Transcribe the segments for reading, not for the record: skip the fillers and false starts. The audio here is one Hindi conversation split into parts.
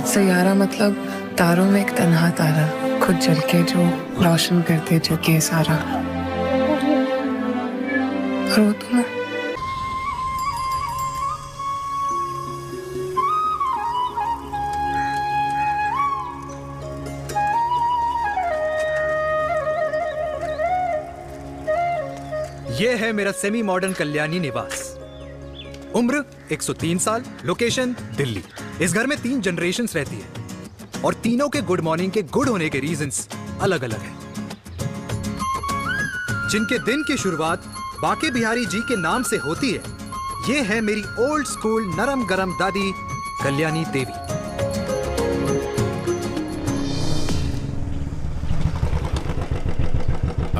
सैयारा मतलब तारों में एक तन्हा तारा, खुद जल के जो रोशन करते जग ये सारा। और वो तुम। ये है मेरा सेमी मॉडर्न कल्याणी निवास। उम्र 103 साल, लोकेशन दिल्ली। इस घर में 3 जनरेशंस रहती है और तीनों के गुड मॉर्निंग के गुड होने के रीजंस अलग अलग हैं। जिनके दिन की शुरुआत बाके बिहारी जी के नाम से होती है, ये है मेरी ओल्ड स्कूल नरम गरम दादी कल्याणी देवी।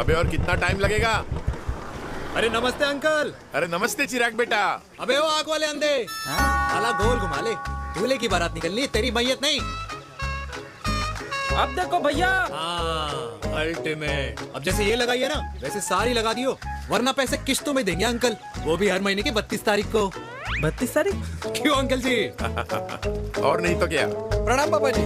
अबे और कितना टाइम लगेगा? अरे नमस्ते अंकल। अरे नमस्ते चिराग बेटा। अबे वो आग वाले अंधे, साला गोल घुमा ले। दूल्हे की बारात निकलनी, तेरी मैयत नहीं। अब देखो भैया। अल्टीमेट। अब जैसे ये लगाई है ना, वैसे सारी लगा दियो, वरना पैसे किश्तों में देंगे अंकल, वो भी हर महीने की 32 तारीख को। 32 तारीख? क्यों अंकल जी? और नहीं तो क्या। प्रणाम पापा जी।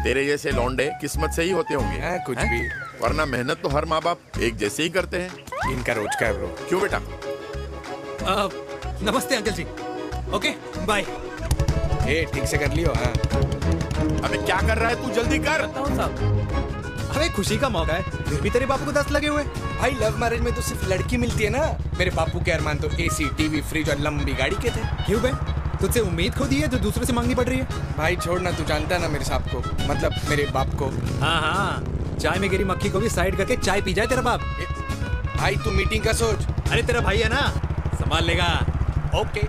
तेरे जैसे लौंडे किस्मत से ही होते होंगे। कुछ भी, वरना मेहनत तो हर माँ बाप एक जैसे ही करते हैं। इनका रोज का है ब्रो। क्यों बेटा? नमस्ते अंकल जी। Okay bye. ठीक से कर लियो। हाँ। अबे क्या कर रहा है तू? जल्दी कर। बताओ साहब। अरे खुशी का मौका है, फिर भी तेरे बापू को 10 लगे हुए। भाई लव मैरिज में तो सिर्फ लड़की मिलती है ना। मेरे बापू के अरमान तो एसी, टीवी, फ्रिज और लंबी गाड़ी के थे। क्यों बे? तुझसे उम्मीद खो दी है जो दूसरों से मांगनी पड़ रही है? भाई छोड़ ना, तू जानता है ना मेरे साहब को, मतलब मेरे बाप को। हाँ हाँ, चाय में गिरी मक्खी को भी साइड करके चाय पी जाए तेरा बाप। भाई तू मीटिंग का सोच। अरे तेरा भाई है ना, संभाल लेगा। ओके।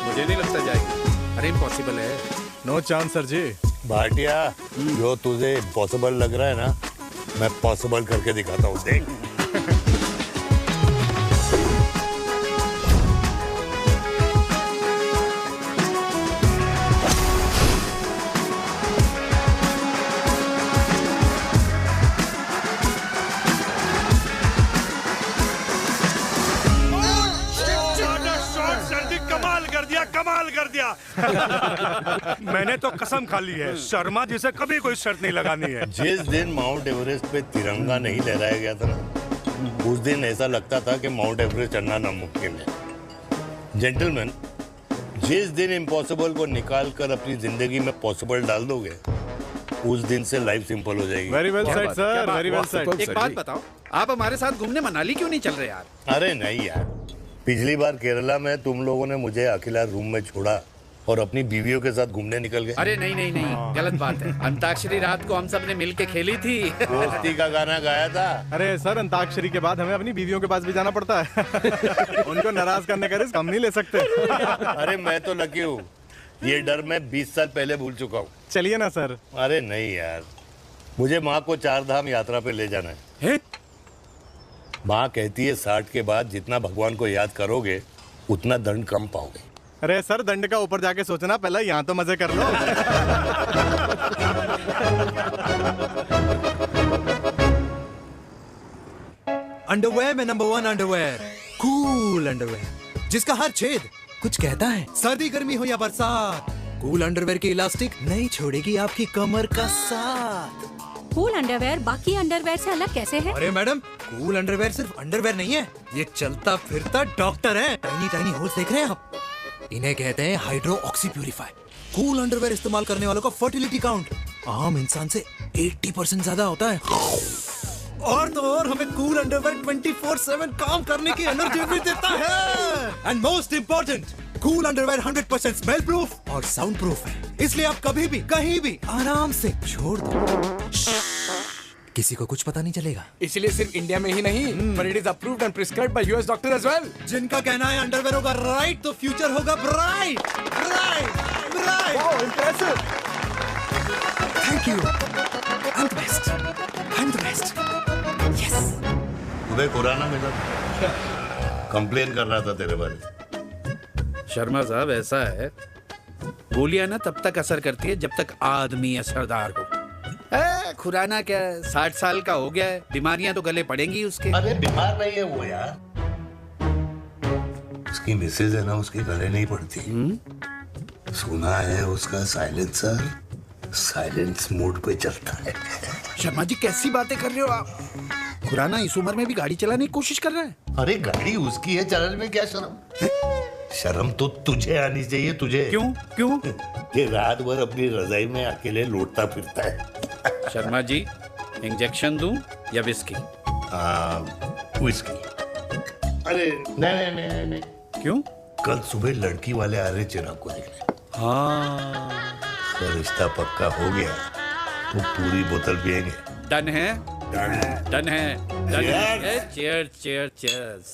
मुझे नहीं लगता जाएगी। अरे इम्पॉसिबल है। नो चांस सर जी। भाटिया, जो तुझे इम्पॉसिबल लग रहा है ना, मैं पॉसिबल करके दिखाता हूँ, देख। कमाल कर दिया। मैंने तो कसम खा ली है, शर्मा जी से कभी कोई शर्त नहीं लगानी है। जिस दिन माउंट एवरेस्ट पे तिरंगा नहीं लहराया गया था ना, उस दिन ऐसा लगता था कि माउंट एवरेस्ट चढ़ना नामुमकिन है। जेंटलमैन, जिस दिन इम्पॉसिबल को निकाल कर अपनी जिंदगी में पॉसिबल डाल दोगे, उस दिन से लाइफ सिंपल हो जाएगी। Very well said sir, very well said. एक बात बताओ, आप हमारे साथ घूमने मनाली क्यों नहीं चल रहे यार? अरे नहीं यार, पिछली बार केरला में तुम लोगों ने मुझे अकेला रूम में छोड़ा और अपनी बीवियों के साथ घूमने निकल गए। अरे नहीं नहीं नहीं, गलत बात है। अंताक्षरी रात को हम सब ने मिल के खेली थी। दोस्ती का गाना गाया था। अरे सर, अंताक्षरी के बाद हमें अपनी बीवियों के पास भी जाना पड़ता है। उनको नाराज करने का रिस्क हम नहीं ले सकते। अरे मैं तो लकी हूँ, ये डर मैं 20 साल पहले भूल चुका हूँ। चलिए ना सर। अरे नहीं यार, मुझे माँ को 4 धाम यात्रा पे ले जाना है। माँ कहती है 60 के बाद जितना भगवान को याद करोगे उतना दंड कम पाओगे। अरे सर, दंड का ऊपर जाके सोचना, पहले यहाँ तो मजे कर लो। अंडरवेयर में नंबर 1 अंडरवेयर, कूल अंडरवेयर, जिसका हर छेद कुछ कहता है। सर्दी गर्मी हो या बरसात, कूल अंडरवेयर की इलास्टिक नहीं छोड़ेगी आपकी कमर का साथ। कूल अंडरवेयर बाकी अंडरवेयर से अलग कैसे है? अरे मैडम, कूल अंडरवेयर सिर्फ अंडरवेयर नहीं है, ये चलता फिरता डॉक्टर है। टाइनी टाइनी होल्स देख रहे हैं आप? इन्हें कहते हैं hydro oxy purifier. Cool underwear इस्तेमाल करने वालों का फर्टिलिटी काउंट आम इंसान से 80% ज्यादा होता है। और तो और हमें कूल अंडरवेयर 24/7 काम करने की एनर्जी भी देता है। And most important, cool underwear 100% smell proof और साउंड प्रूफ है, इसलिए आप कभी भी कहीं भी आराम से छोड़ दो, किसी को कुछ पता नहीं चलेगा। इसलिए सिर्फ इंडिया में ही नहीं, but it is approved and prescribed by US doctor as well. जिनका कहना है अंडरवेयर होगा राइट तो फ्यूचर होगा bright. Bright bright. Oh, impressive. Thank you. I am the best. I am the best. Yes. Uday Khurana मिला, कंप्लेन कर रहा था तेरे बारे में। शर्मा साहब, ऐसा है, गोलियां ना तब तक असर करती है जब तक आदमी असरदार हो। खुराना क्या 60 साल का हो गया है, बीमारियां तो गले पड़ेंगी उसके। अरे बीमार नहीं है वो यार, उसकी मिसेज है ना, उसके गले नहीं पड़ती। सुना है उसका साइलेंसर साइलेंस मोड पे चलता है। शर्मा जी कैसी बातें कर रहे हो आप? खुराना इस उम्र में भी गाड़ी चलाने की कोशिश कर रहा है। अरे गाड़ी उसकी है, चलाने में क्या शर्म? शर्म तो तुझे आनी चाहिए, तुझे। क्यों क्यों? ये रात भर अपनी रजाई में अकेले लौटता फिरता है। शर्मा जी इंजेक्शन दूं या विस्की? विस्की। अरे नहीं नहीं नहीं नहीं। क्यों? कल सुबह लड़की वाले आ रहे चिराग को देखने। हाँ अगर रिश्ता पक्का हो गया तो पूरी बोतल पिएंगे। डन है, डन है। डन है, डन है। Cheers. Cheer cheer cheers.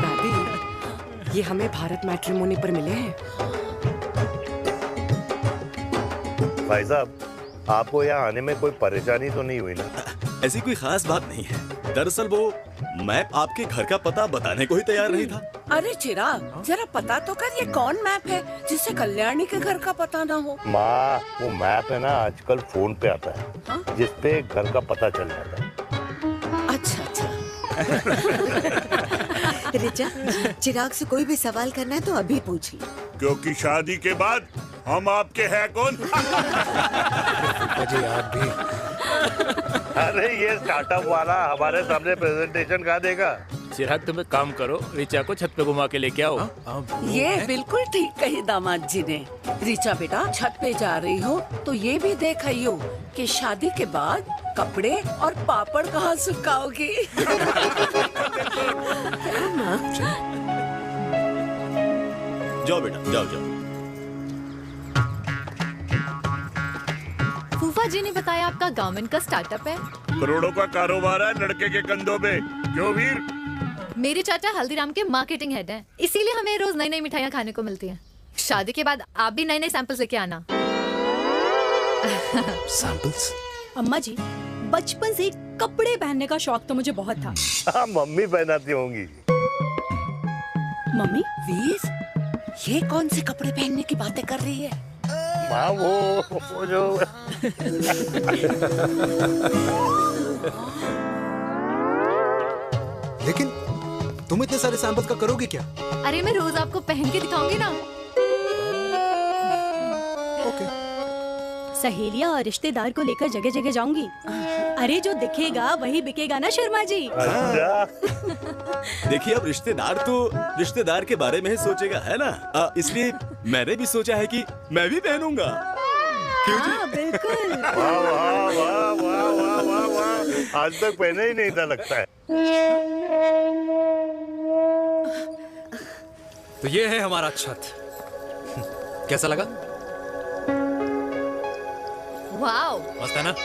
दादी, ये हमें भारत मैट्रिमोनी पर मिले हैं। भाई साहब, आपको यहाँ आने में कोई परेशानी तो नहीं हुई ना? ऐसी कोई खास बात नहीं है। दरअसल वो मैप आपके घर का पता बताने को ही तैयार नहीं था। अरे चिराग, जरा पता तो कर, ये कौन मैप है जिससे कल्याणी के घर का पता ना हो? माँ, वो मैप है ना आजकल फोन पे आता है, जिसपे घर का पता चल जाता है। अच्छा अच्छा। रिचा, चिराग से कोई भी सवाल करना है तो अभी पूछिए। क्योंकि शादी के बाद हम आपके हैं कौन? अजय आप भी। अरे ये स्टार्टअप वाला हमारे सामने प्रेजेंटेशन कहाँ देगा? चिराग तुम एक काम करो, रिचा को छत पे घुमा के लेके आओ। ये बिल्कुल ठीक कही दामाद जी ने। रिचा बेटा, छत पे जा रही हो तो ये भी देख आइयो कि शादी के बाद कपड़े और पापड़ कहाँ सुखाओगी। जाओ बेटा, जाओ जाओ। फूफा जी ने बताया आपका गवर्नमेंट का स्टार्टअप है। करोड़ों का कारोबार है लड़के के कंधों पे। क्यों वीर? मेरे चाचा हल्दीराम के मार्केटिंग हेड हैं, इसीलिए हमें रोज नई नई मिठाइयाँ खाने को मिलती हैं। शादी के बाद आप भी नए नए सैंपल्स लेके आना। सैंपल्स? अम्मा जी, बचपन से कपड़े पहनने का शौक तो मुझे बहुत था। हाँ, मम्मी पहनाती होंगी। मम्मी, वीर, ये कौन से कपड़े पहनने की बातें कर रही है? माँ, वो जो लेकिन तुम इतने सारे सैंपल्स का करोगे क्या? अरे मैं रोज आपको पहन के दिखाऊंगी ना। ओके। सहेलियां और रिश्तेदार को लेकर जगह जगह जाऊंगी। अरे जो दिखेगा वही बिकेगा ना शर्मा जी। अच्छा। देखिए अब रिश्तेदार तो रिश्तेदार के बारे में ही सोचेगा, है ना? इसलिए मैंने भी सोचा है कि मैं भी पहनूंगा। क्यों जी? हाँ, बिल्कुल। वाह वाह वाह वाह वाह वाह वाह, आज तक पहने ही नहीं था लगता है। तो ये है हमारा छत। कैसा लगा? वाओ, मस्त है ना?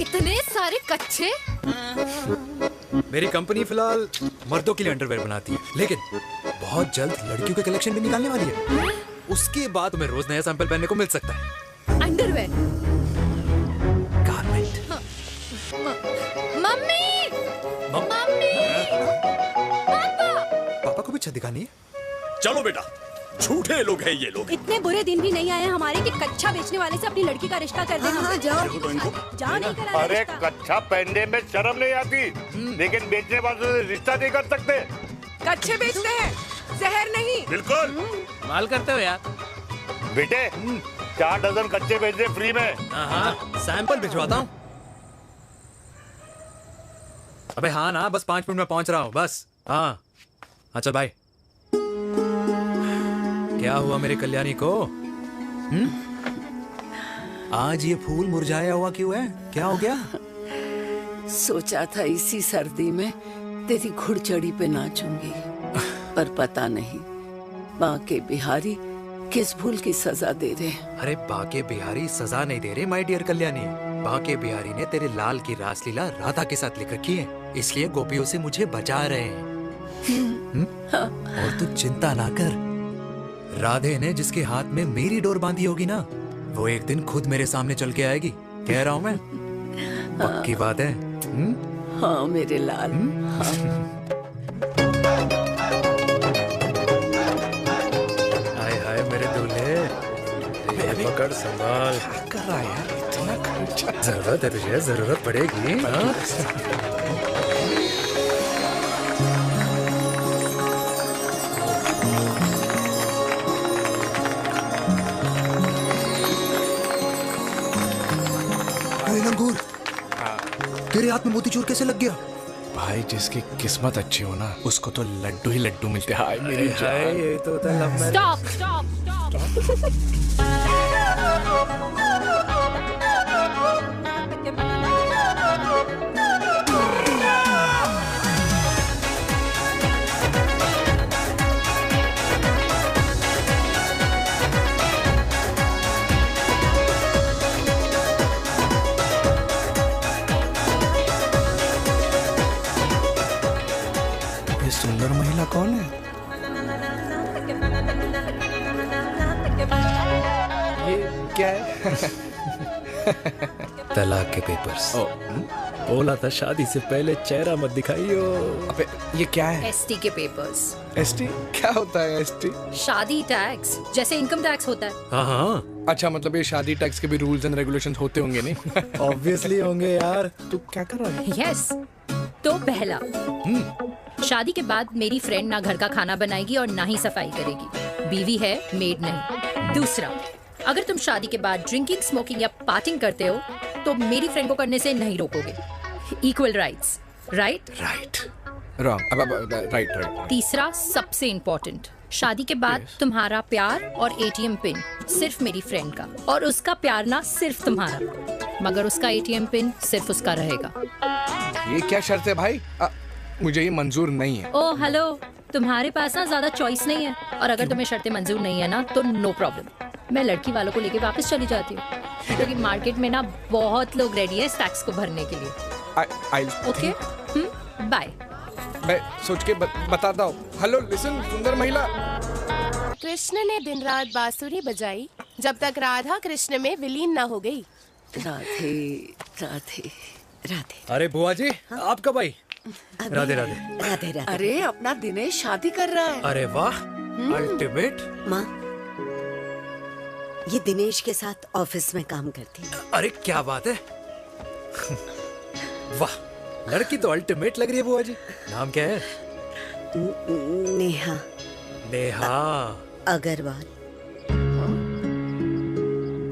इतने सारे कच्चे। मेरी कंपनी फिलहाल मर्दों के लिए अंडरवेयर बनाती है, लेकिन बहुत जल्द लड़कियों के कलेक्शन भी निकालने वाली है। उसके बाद तुम्हें रोज नया सैंपल पहनने को मिल सकता है। अंडरवेयर। गारमेंट। मम्मी, मम्मी, पापा को भी छत दिखानी है। चलो बेटा, झूठे लोग हैं ये लोग। इतने बुरे दिन भी नहीं आए हमारे कि कच्चा बेचने वाले से अपनी लड़की का रिश्ता कर देना। हाँ, जाओ। जाओ, नहीं करा अरे रिश्ता। कच्चा पहनने में शर्म नहीं आती, लेकिन बेचने वालों से रिश्ता नहीं कर सकते। कच्चे बेचते हैं, जहर नहीं। बिल्कुल। माल करते हो यार। बेटे, 4 डजन कच्चे बेच दे फ्री में। हाँ, सैंपल भिजवाता हूँ। अबे हाँ ना, बस 5 मिनट में पहुंच रहा हूँ बस। हाँ हाँ, चल भाई। क्या हुआ मेरे कल्याणी को? आज ये फूल मुरझाया हुआ क्यों है? क्या हो गया? सोचा था इसी सर्दी में तेरी घुड़चड़ी पे नाचूंगी, पर पता नहीं बाके बिहारी किस भूल की सजा दे रहे। अरे बाके बिहारी सजा नहीं दे रहे माय डियर कल्याणी। बाके बिहारी ने तेरे लाल की रासलीला राधा के साथ लिख रखी है, इसलिए गोपियों से मुझे बचा रहे हैं। और तू चिंता ना कर, राधे ने जिसके हाथ में मेरी डोर बांधी होगी ना, वो एक दिन खुद मेरे सामने चल के आएगी। कह रहा हूँ मैं, पक्की बात है। हाँ मेरे लाल। हाय हाय मेरे दूल्हे, पकड़ संभाल। क्या कर रहा है यार, इतना खर्चा। जरूरत है तुझे, जरूरत पड़ेगी। हाँ? लंगूर, तेरे हाथ में मोतीचूर कैसे लग गया? भाई जिसकी किस्मत अच्छी हो ना, उसको तो लड्डू ही लड्डू मिलते हैं। हाय मेरी जान। ये तो होता है लव मैरिज। स्टॉप स्टॉप ये सुंदर महिला कौन है? ये क्या है? तलाक के पेपर्स। बोला था शादी से पहले चेहरा मत दिखाइयो। अबे ये क्या है? एसटी के पेपर्स। एसटी क्या होता है? एसटी शादी टैक्स, जैसे इनकम टैक्स होता है। हाँ हाँ, अच्छा, मतलब ये शादी टैक्स के भी रूल्स एंड रेगुलेशंस होते होंगे नहीं? ऑब्वियसली होंगे यार। तू क्या कर रहा है? यस। तो पहला, शादी के बाद मेरी फ्रेंड ना घर का खाना बनाएगी और ना ही सफाई करेगी। बीवी है, मेड नहीं। दूसरा, अगर तुम शादी के बाद ड्रिंकिंग, स्मोकिंग या पार्टिंग करते हो तो मेरी फ्रेंड को करने से नहीं रोकोगे। Equal rights, right? Right, wrong, right right. तीसरा, सबसे इम्पोर्टेंट, शादी के बाद तुम्हारा प्यार और एटीएम पिन सिर्फ मेरी फ्रेंड का, और उसका प्यार ना सिर्फ तुम्हारा, मगर उसका एटीएम पिन सिर्फ उसका रहेगा। ये क्या शर्त है भाई? मुझे ये मंजूर नहीं है। ओ हेलो, तुम्हारे पास ना ज्यादा चॉइस नहीं है, और अगर तुम्हें शर्तें मंजूर नहीं है ना तो नो प्रॉब्लम, मैं लड़की वालों को लेके वापस चली जाती हूँ, क्योंकि मार्केट में ना बहुत लोग रेडी है इस टैक्स को भरने के लिए। Okay, bye. मैं सोच के बताता हूँ। हेलो लिसन, सुंदर महिला। कृष्ण ने दिन रात बांसुरी बजाई जब तक राधा कृष्ण में विलीन न हो गई। राधे राधे राधे। अरे बुआ जी, आप कब आई? राधे राधे। राधे राधे। अरे अपना दिनेश शादी कर रहा है। अरे वाह, अल्टीमेट। माँ, ये दिनेश के साथ ऑफिस में काम करती है। अरे क्या बात है। वाह, लड़की तो अल्टीमेट लग रही है बुआ जी। नाम क्या है? नेहा। नेहा अग्रवाल।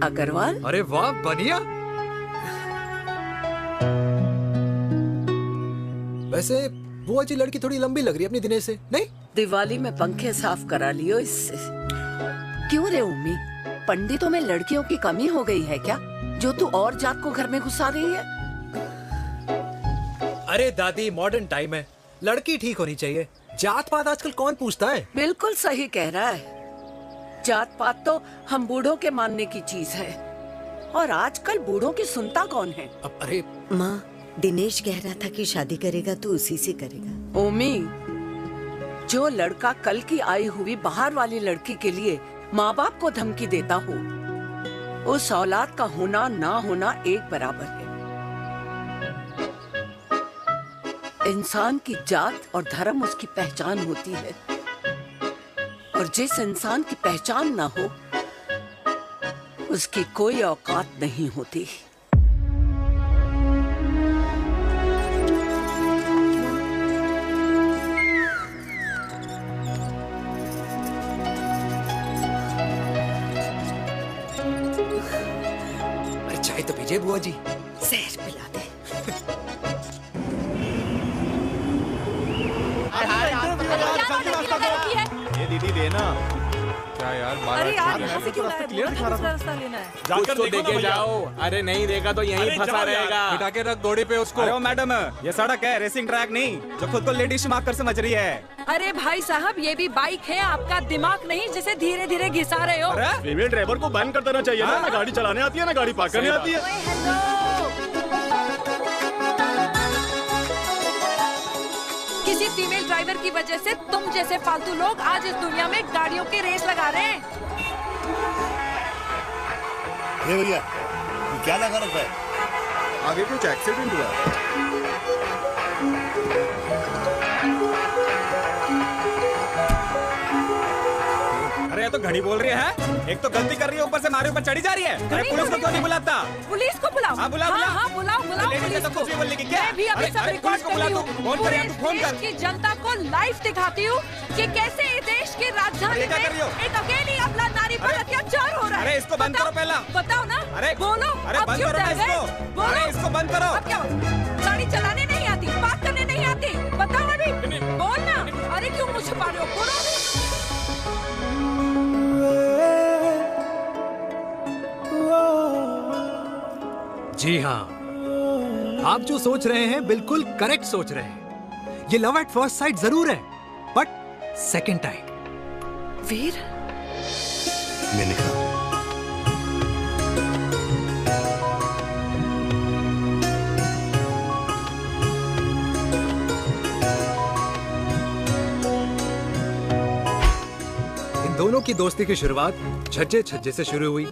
अग्रवाल? अरे वाह, बढ़िया। वैसे बुआ जी लड़की थोड़ी लंबी लग रही है अपनी दिनेश से, नहीं? दिवाली में पंखे साफ करा लियो इससे। क्यों रे उम्मी, पंडितों में लड़कियों की कमी हो गई है क्या, जो तू और जात को घर में घुसा रही है? अरे दादी, मॉडर्न टाइम है, लड़की ठीक होनी चाहिए। जात पात आजकल कौन पूछता है? बिल्कुल सही कह रहा है। जात पात तो हम बूढ़ों के मानने की चीज है, और आजकल बूढ़ों की सुनता कौन है? अरे माँ, दिनेश कह रहा था कि शादी करेगा तो उसी से करेगा। ओमी, जो लड़का कल की आई हुई बाहर वाली लड़की के लिए माँ बाप को धमकी देता हो, उस औलाद का होना ना होना एक बराबर है। इंसान की जात और धर्म उसकी पहचान होती है, और जिस इंसान की पहचान ना हो उसकी कोई औकात नहीं होती। अरे चाय तो पीजिए बुआ जी। जहर पिला दे। ये दीदी देना। क्या यार, अरे यार, यहाँ से क्यों लाए? क्लियर दिखा दूसरा रहा रास्ता लेना है। जाकर तो देखे जाओ। अरे नहीं देखा तो यहीं फंसा रहेगा। बिठा के रख घोड़ी पे उसको। अरे मैडम, ये सड़क है, रेसिंग ट्रैक नहीं, जो खुद को लेडी स्मार्ट कर समझ रही है। अरे भाई साहब, ये भी बाइक है, आपका दिमाग नहीं जिसे धीरे धीरे घिसा रहे हो। फीमेल ड्राइवर को बैन कर देना चाहिए ना गाड़ी चलाने आती है ना गाड़ी पार्क करने आती है। किसी फीमेल ड्राइवर की वजह से तुम जैसे फालतू लोग आज इस दुनिया में गाड़ियों की रेस लगा रहे हैं। ये भैया, ये क्या लगा रखा है? आगे कुछ एक्सीडेंट हुआ। घड़ी बोल रही है? एक तो गलती कर रही है, ऊपर से हमारे ऊपर चढ़ी जा रही है। अरे पुलिस को क्यों नहीं बुलाता? पुलिस को बुलाओ। हाँ बुलाओ बुलाओ। हाँ बुलाओ बुलाओ पुलिस तो को। कुछ भी बोलने की क्या? मैं भी अभी सब रिकॉर्ड कर रही हूँ। फोन कर, तू फोन देश कर। की जनता को लाइव दिखाती हूँ कि कैसे इस देश की राजधानी में एक अकेली अबला नारी पर अत्याचार हो रहा है। अरे इसको बंद करो पहला। बताओ ना। अरे बोलो। अरे अब बंद क्यों करो ना डर गए? इसको। बोलो। अरे इसको बंद करो। अब क्या गाड़ी चलाने नहीं आती, बात करने नहीं आती, बताओ अभी। बोल ना। अरे क्यों मुझे छुपा रहे हो? बोलो। जी हाँ, आप जो सोच रहे हैं बिल्कुल करेक्ट सोच रहे हैं। ये लव एट फर्स्ट साइट जरूर है, बट सेकंड टाइम। वीर, मैंने कहा इन दोनों की दोस्ती की शुरुआत छज्जे छज्जे से शुरू हुई।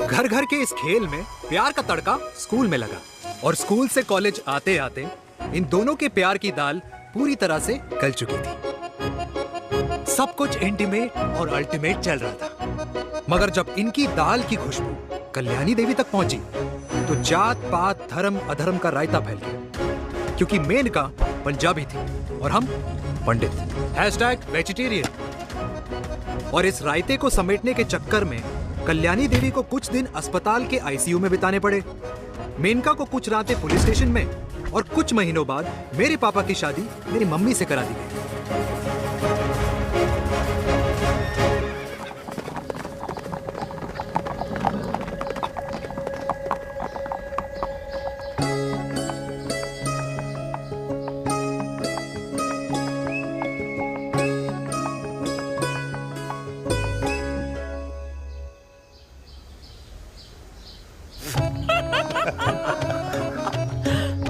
घर घर के इस खेल में प्यार का तड़का स्कूल में लगा और स्कूल से कॉलेज आते आते इन दोनों के प्यार की दाल पूरी तरह से गल चुकी थी। सब कुछ इंटीमेट और अल्टीमेट चल रहा था, मगर जब इनकी दाल की खुशबू कल्याणी देवी तक पहुंची तो जात पात धर्म अधर्म का रायता फैल गया, क्योंकि मेनका पंजाबी थी और हम पंडित। #वेजिटेरियन। और इस रायते को समेटने के चक्कर में कल्याणी देवी को कुछ दिन अस्पताल के आईसीयू में बिताने पड़े, मेनका को कुछ रातें पुलिस स्टेशन में, और कुछ महीनों बाद मेरे पापा की शादी मेरी मम्मी से करा दी गई।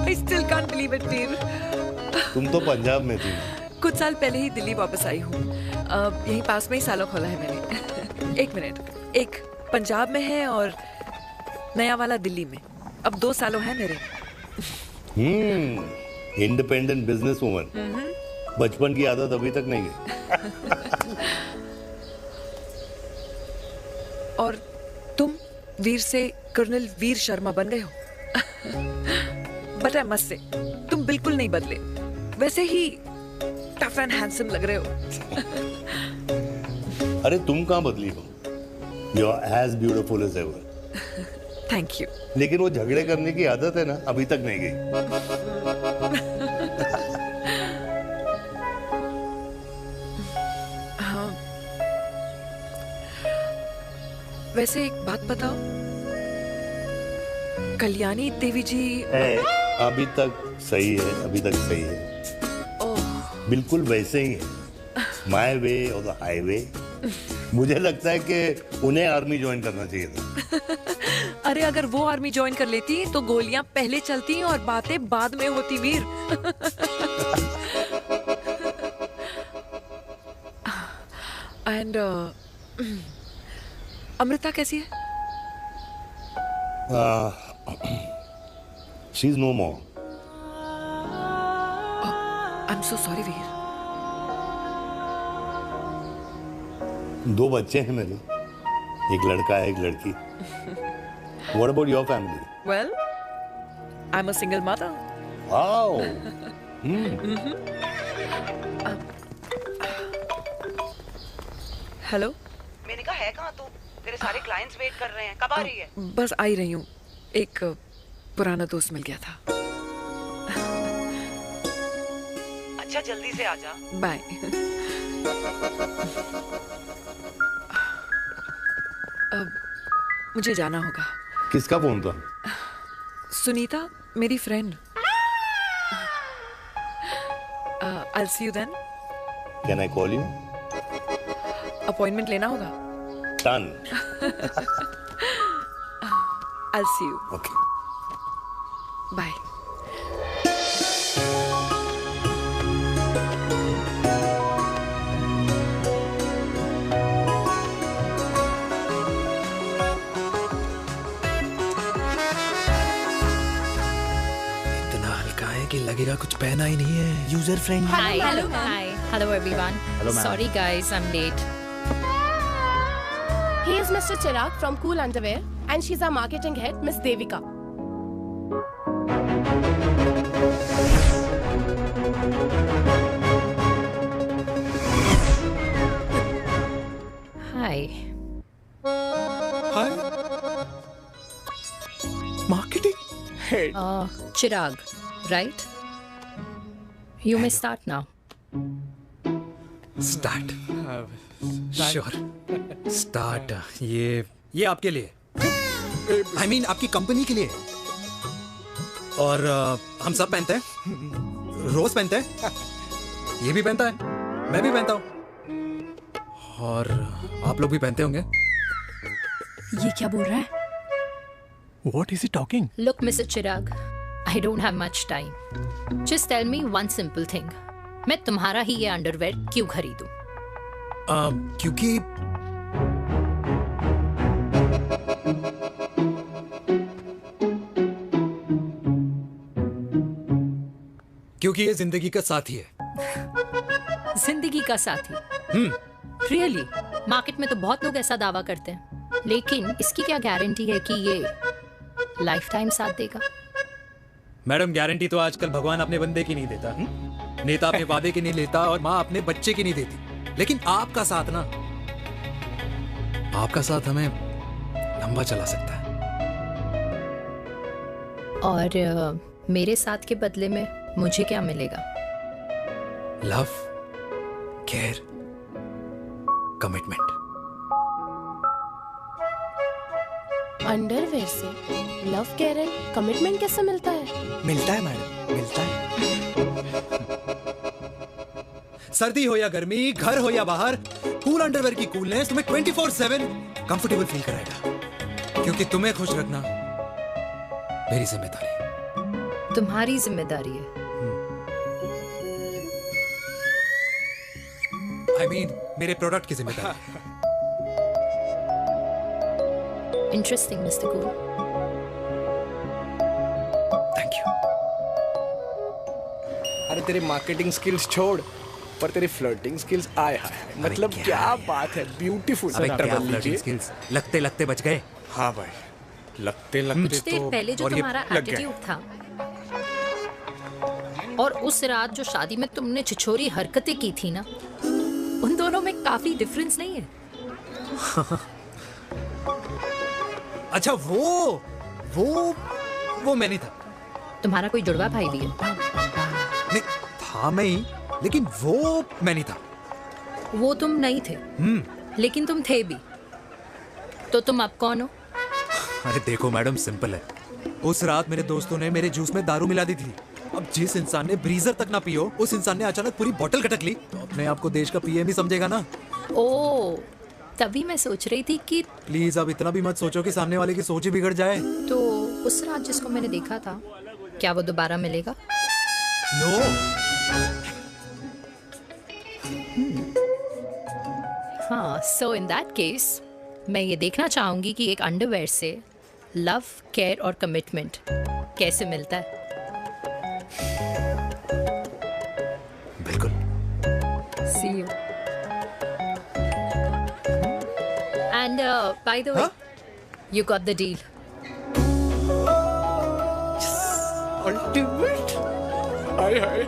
I still can't believe it, वीर। तुम तो पंजाब में थी। कुछ साल पहले ही दिल्ली वापस आई हूँ। यहीं पास में ही सालों खोला है मैंने। एक मिनट, एक पंजाब में है और नया वाला दिल्ली में। अब 2 सालों है मेरे। Independent business woman. बचपन की आदत अभी तक नहीं है। और तुम वीर से कर्नल वीर शर्मा बन गए हो। बट आई मस्ट से, तुम बिल्कुल नहीं बदले, वैसे ही टफ एंड हैंडसम लग रहे हो। अरे तुम कहाँ बदली हो? You are as beautiful as ever. Thank you. लेकिन वो झगड़े करने की आदत है ना, अभी तक नहीं गई। हाँ। वैसे एक बात बताओ, कल्याणी देवी जी अभी तक सही है, अभी तक सही है। बिल्कुल वैसे ही है, माय वे और द हाईवे। मुझे लगता है कि उन्हें आर्मी ज्वाइन करना चाहिए था। अरे अगर वो आर्मी ज्वाइन कर लेती तो गोलियां पहले चलती और बातें बाद में होती, वीर। एंड अमृता कैसी है? She is no more. I am so sorry Veer. 2 बच्चे हैं मेरे, एक लड़का है, एक लड़की। What about your family? Well, I'm a single mother. Wow. Hello. मैंने कहा है कहाँ तू? तेरे सारे क्लाइंट्स वेट कर रहे हैं, कब आ रही है? बस आ ही रही हूँ, एक पुराना दोस्त मिल गया था। अच्छा जल्दी से आ जा। बाय। अब मुझे जाना होगा। किसका फोन था? सुनीता, मेरी friend. I'll see you then. Can I call you? Appointment लेना होगा। Done. I'll see you. Okay. Bye. इतना हल्का है कि लगेगा कुछ पहना ही नहीं है। User friendly. Hi. Hello, everyone. Hello, ma'am. Sorry, guys, I'm late. He is Mr. Chirag from Cool Underwear and she's our marketing head, Miss Devika. Hi. Hi. Marketing head. Chirag, right? You may start now. Start sure start ये आपके लिए I mean आपकी कंपनी के लिए और हम सब पहनते हैं रोज पहनते हैं ये भी पहनता है मैं भी पहनता हूँ और आप लोग भी पहनते होंगे ये क्या बोल रहा है? What is he talking? Look, Mr. Chirag, I don't have much time. Just tell me one simple thing. मैं तुम्हारा ही ये अंडरवेयर क्यों खरीदूं? क्योंकि ये जिंदगी का साथी है। जिंदगी का साथी? Really? मार्केट में तो बहुत लोग ऐसा दावा करते हैं, लेकिन इसकी क्या गारंटी है कि ये लाइफ टाइम साथ देगा? मैडम गारंटी तो आजकल भगवान अपने बंदे की नहीं देता, नेता अपने वादे की नहीं लेता और माँ अपने बच्चे की नहीं देती, लेकिन आपका साथ ना, आपका साथ हमें लंबा चला सकता है। और मेरे साथ के बदले में मुझे क्या मिलेगा? Love, care, commitment. अंडरवेयर से लव, केयर एंड कमिटमेंट कैसे मिलता है? मिलता है मैडम, मिलता है। सर्दी हो या गर्मी, घर हो या बाहर, कूल अंडरवेयर की कूलनेस तुम्हें 24/7 कंफर्टेबल फील कराएगा, क्योंकि तुम्हें खुश रखना मेरी जिम्मेदारी है। तुम्हारी जिम्मेदारी है? I mean, मेरे प्रोडक्ट की जिम्मेदारी है। Interesting, Mr. Cool. Thank you. अरे तेरी मार्केटिंग स्किल्स छोड़, पर तेरी फ्लर्टिंग स्किल्स आए हाय, मतलब क्या बात है, ब्यूटीफुल। स्किल्स लगते लगते बच गए। हाँ भाई, लगते कुछ लगते देर तो पहले जो और ये तुम्हारा लग गया। एटीट्यूड था और उस रात जो शादी में तुमने छिछोरी हरकतें की थी ना, उन दोनों में काफी डिफरेंस नहीं है? अच्छा वो मैं नहीं था। तुम्हारा कोई जुड़वा भाई भी है? नहीं था मैं ही, लेकिन वो मैं नहीं था। वो तुम नहीं थे, लेकिन तुम थे भी। तो तुम अब कौन हो? अरे देखो मैडम, सिंपल है। उस रात मेरे दोस्तों ने मेरे जूस में दारू मिला दी थी। अब जिस इंसान ने ब्रीजर तक ना पियो, उस इंसान ने अचानक पूरी बोतल खटक ली, तो अपने आप को देश का पीएम ही समझेगा ना। ओ, तभी मैं सोच रही थी कि प्लीज अब इतना भी मत सोचो कि सामने वाले की सोच ही बिगड़ जाए। तो उस रात जिसको मैंने देखा था, क्या वो दोबारा मिलेगा? नो। हाँ, सो इन दैट केस मैं ये देखना चाहूंगी कि एक अंडरवेयर से लव, केयर और कमिटमेंट कैसे मिलता है। बिल्कुल। See you. And by the way, you got the deal. Ultimate. Hi hi,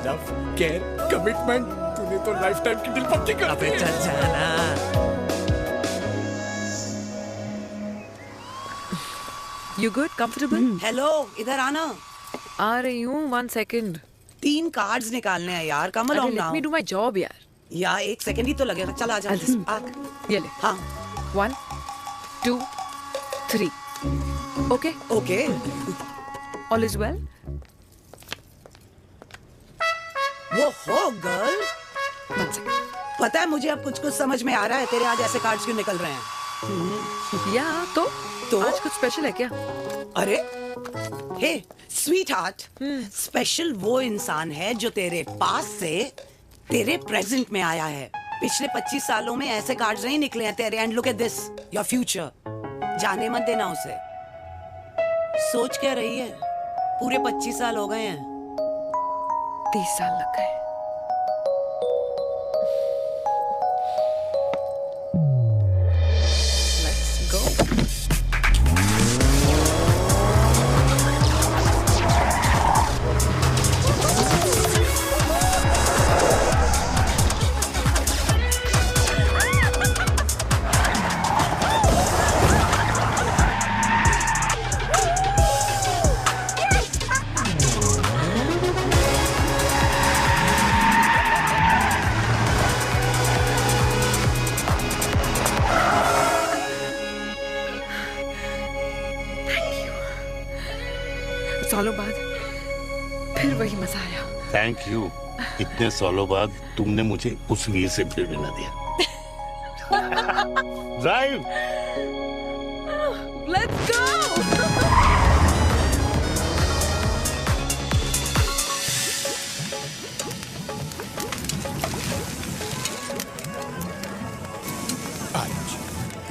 love, care, commitment, तूने तो लाइफ टाइम की डील पक्की कर दी है। You good? Comfortable? हेलो, इधर आना। आ रही हूँ, 1 second. 3 कार्ड्स निकालने हैं यार, कमल अरे let me do my job यार. यार 1 सेकंड ही तो लगेगा, चल आ जा। ये ले. हाँ. 1, 2, 3. Okay? Okay. All is well? वो हो गर्ल। पता है मुझे अब कुछ समझ में आ रहा है, तेरे आज ऐसे कार्ड्स क्यों निकल रहे हैं? या तो आज कुछ स्पेशल है क्या? अरे हे स्वीट हार्ट, स्पेशल वो इंसान है जो तेरे पास से तेरे प्रेजेंट में आया है। पिछले 25 सालों में ऐसे कार्ड्स नहीं निकले हैं तेरे। And look at this, your future. जाने मत देना उसे। सोच क्या रही है, पूरे 25 साल हो गए हैं। 30 साल लग गए। सालों बाद फिर वही मजा आया। Thank you. इतने सालों बाद तुमने मुझे उस वीर से फिर मिला दिया। ड्राइव। Let's go.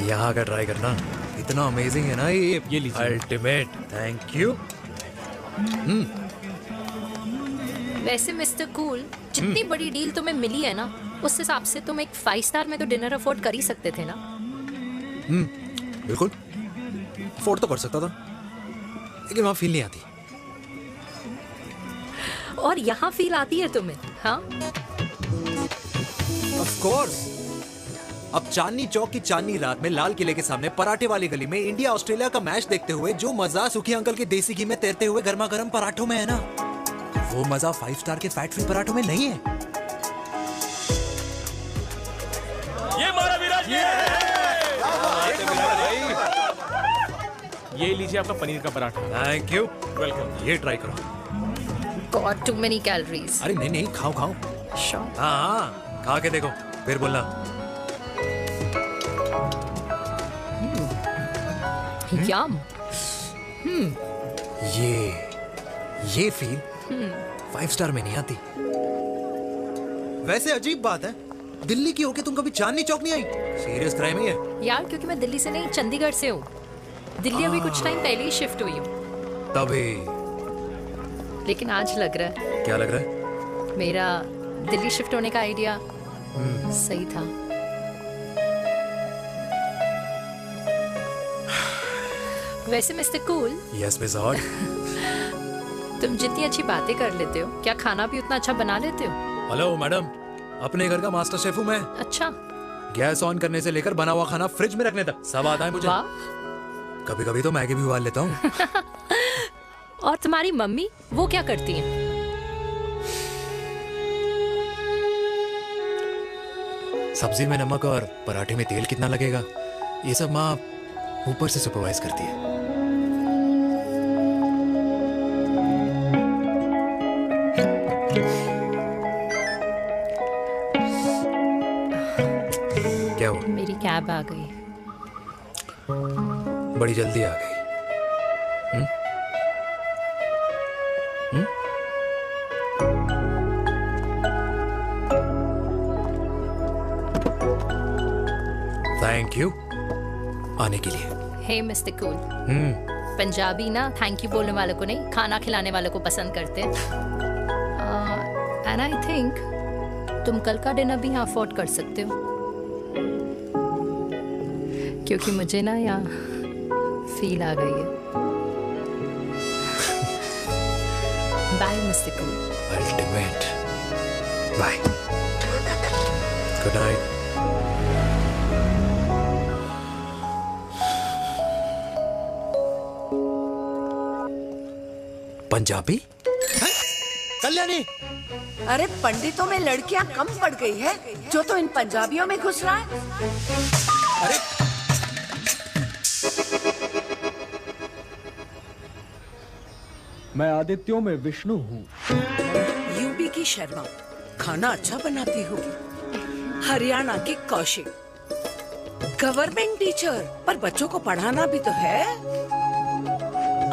यहाँ का ट्राई करना, इतना अमेजिंग है ना ये लीजिए अल्टीमेट। Thank you. वैसे मिस्टर कूल, जितनी बड़ी डील तुम्हें मिली है ना, उस हिसाब से तुम एक 5 स्टार में तो डिनर अफोर्ड कर ही सकते थे ना। बिल्कुल अफोर्ड तो कर सकता था, लेकिन वहां फील नहीं आती। और यहाँ फील आती है तुम्हें? हाँ, ऑफ कोर्स। अब चांदनी चौक की चांदनी रात में लाल किले के सामने पराठे वाली गली में इंडिया ऑस्ट्रेलिया का मैच देखते हुए जो मजा सुखी अंकल के देसी घी में तैरते हुए गर्मा गर्म पराठों में है ना, वो मजा 5 स्टार के फैट फ्री पराठों में नहीं है। ये मारा विराज। ये लीजिए आपका पनीर का पराठा। Thank you. वेलकम। ये ट्राई करो। God too many calories. अरे नहीं नहीं, खाओ खाओ। श्योर। हाँ, खा के देखो फिर बोलना। यम। ये फील 5 स्टार में नहीं आती। वैसे अजीब बात है, दिल्ली की होके तुम कभी चांदनी चौक नहीं आई? सीरियस क्राइम ही है यार, क्योंकि मैं दिल्ली से नहीं, चंडीगढ़ से हूँ। दिल्ली अभी कुछ टाइम पहले ही शिफ्ट हुई हूँ। तभी। लेकिन आज लग रहा है, क्या लग रहा है? मेरा दिल्ली शिफ्ट होने का आइडिया सही था। वैसे mister cool, yes miss hot, तुम जितनी अच्छी बातें कर लेते हो, क्या खाना भी उतना अच्छा बना लेते हो? हेलो मैडम, अपने घर का मास्टर शेफ हूँ मैं। अच्छा। गैस ऑन करने से लेकर बना हुआ खाना फ्रिज में रखने तक सब आता है मुझे। कभी कभी तो मैगी भी उबाल लेता हूँ। और तुम्हारी मम्मी, वो क्या करती हैं? सब्जी में नमक और पराठे में तेल कितना लगेगा, ये सब माँ ऊपर से सुपरवाइज करती है। क्या हुआ? मेरी कैब आ गई। बड़ी जल्दी आ गई। थैंक यू आने के लिए। हे मिस्टर कूल, पंजाबी ना थैंक यू बोलने वालों को नहीं, खाना खिलाने वालों को पसंद करते हैं। एंड आई थिंक तुम कल का डिनर भी यहाँ अफोर्ड कर सकते हो, क्योंकि मुझे ना यहाँ फील आ गई है। Bye mister cool. Ultimate bye. Good night. Punjabi? Kalyani, अरे पंडितों में लड़कियां कम पड़ गई है जो तो इन पंजाबियों में घुस रहा है। अरे मैं आदित्यों में विष्णु हूँ। यूपी की शर्मा, खाना अच्छा बनाती होगी। हरियाणा की कौशिक, गवर्नमेंट टीचर, पर बच्चों को पढ़ाना भी तो है।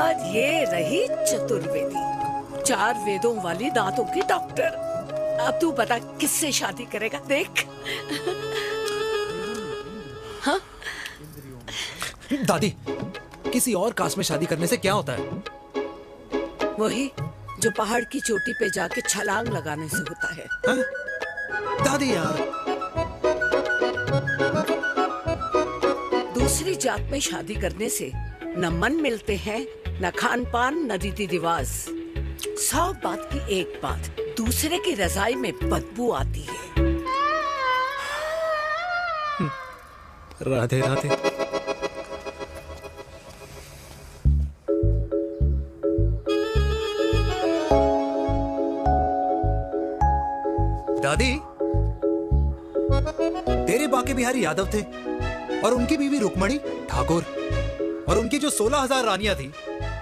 और ये रही चतुर्वेदी, 4 वेदों वाली दांतों की डॉक्टर। अब तू बता किससे शादी करेगा? देख। हाँ? दादी, किसी और कास्ट में शादी करने से क्या होता है? वही जो पहाड़ की चोटी पे जाके छलांग लगाने से होता है। हा? दादी यार, दूसरी जात में शादी करने से न मन मिलते हैं, न खान पान, न रीति रिवाज। 100 बात की एक बात, दूसरे की रजाई में बदबू आती है। राधे राधे। दादी, तेरे बाके बिहारी यादव थे और उनकी बीवी रुक्मणी ठाकुर, और उनकी जो 16,000 रानियां थी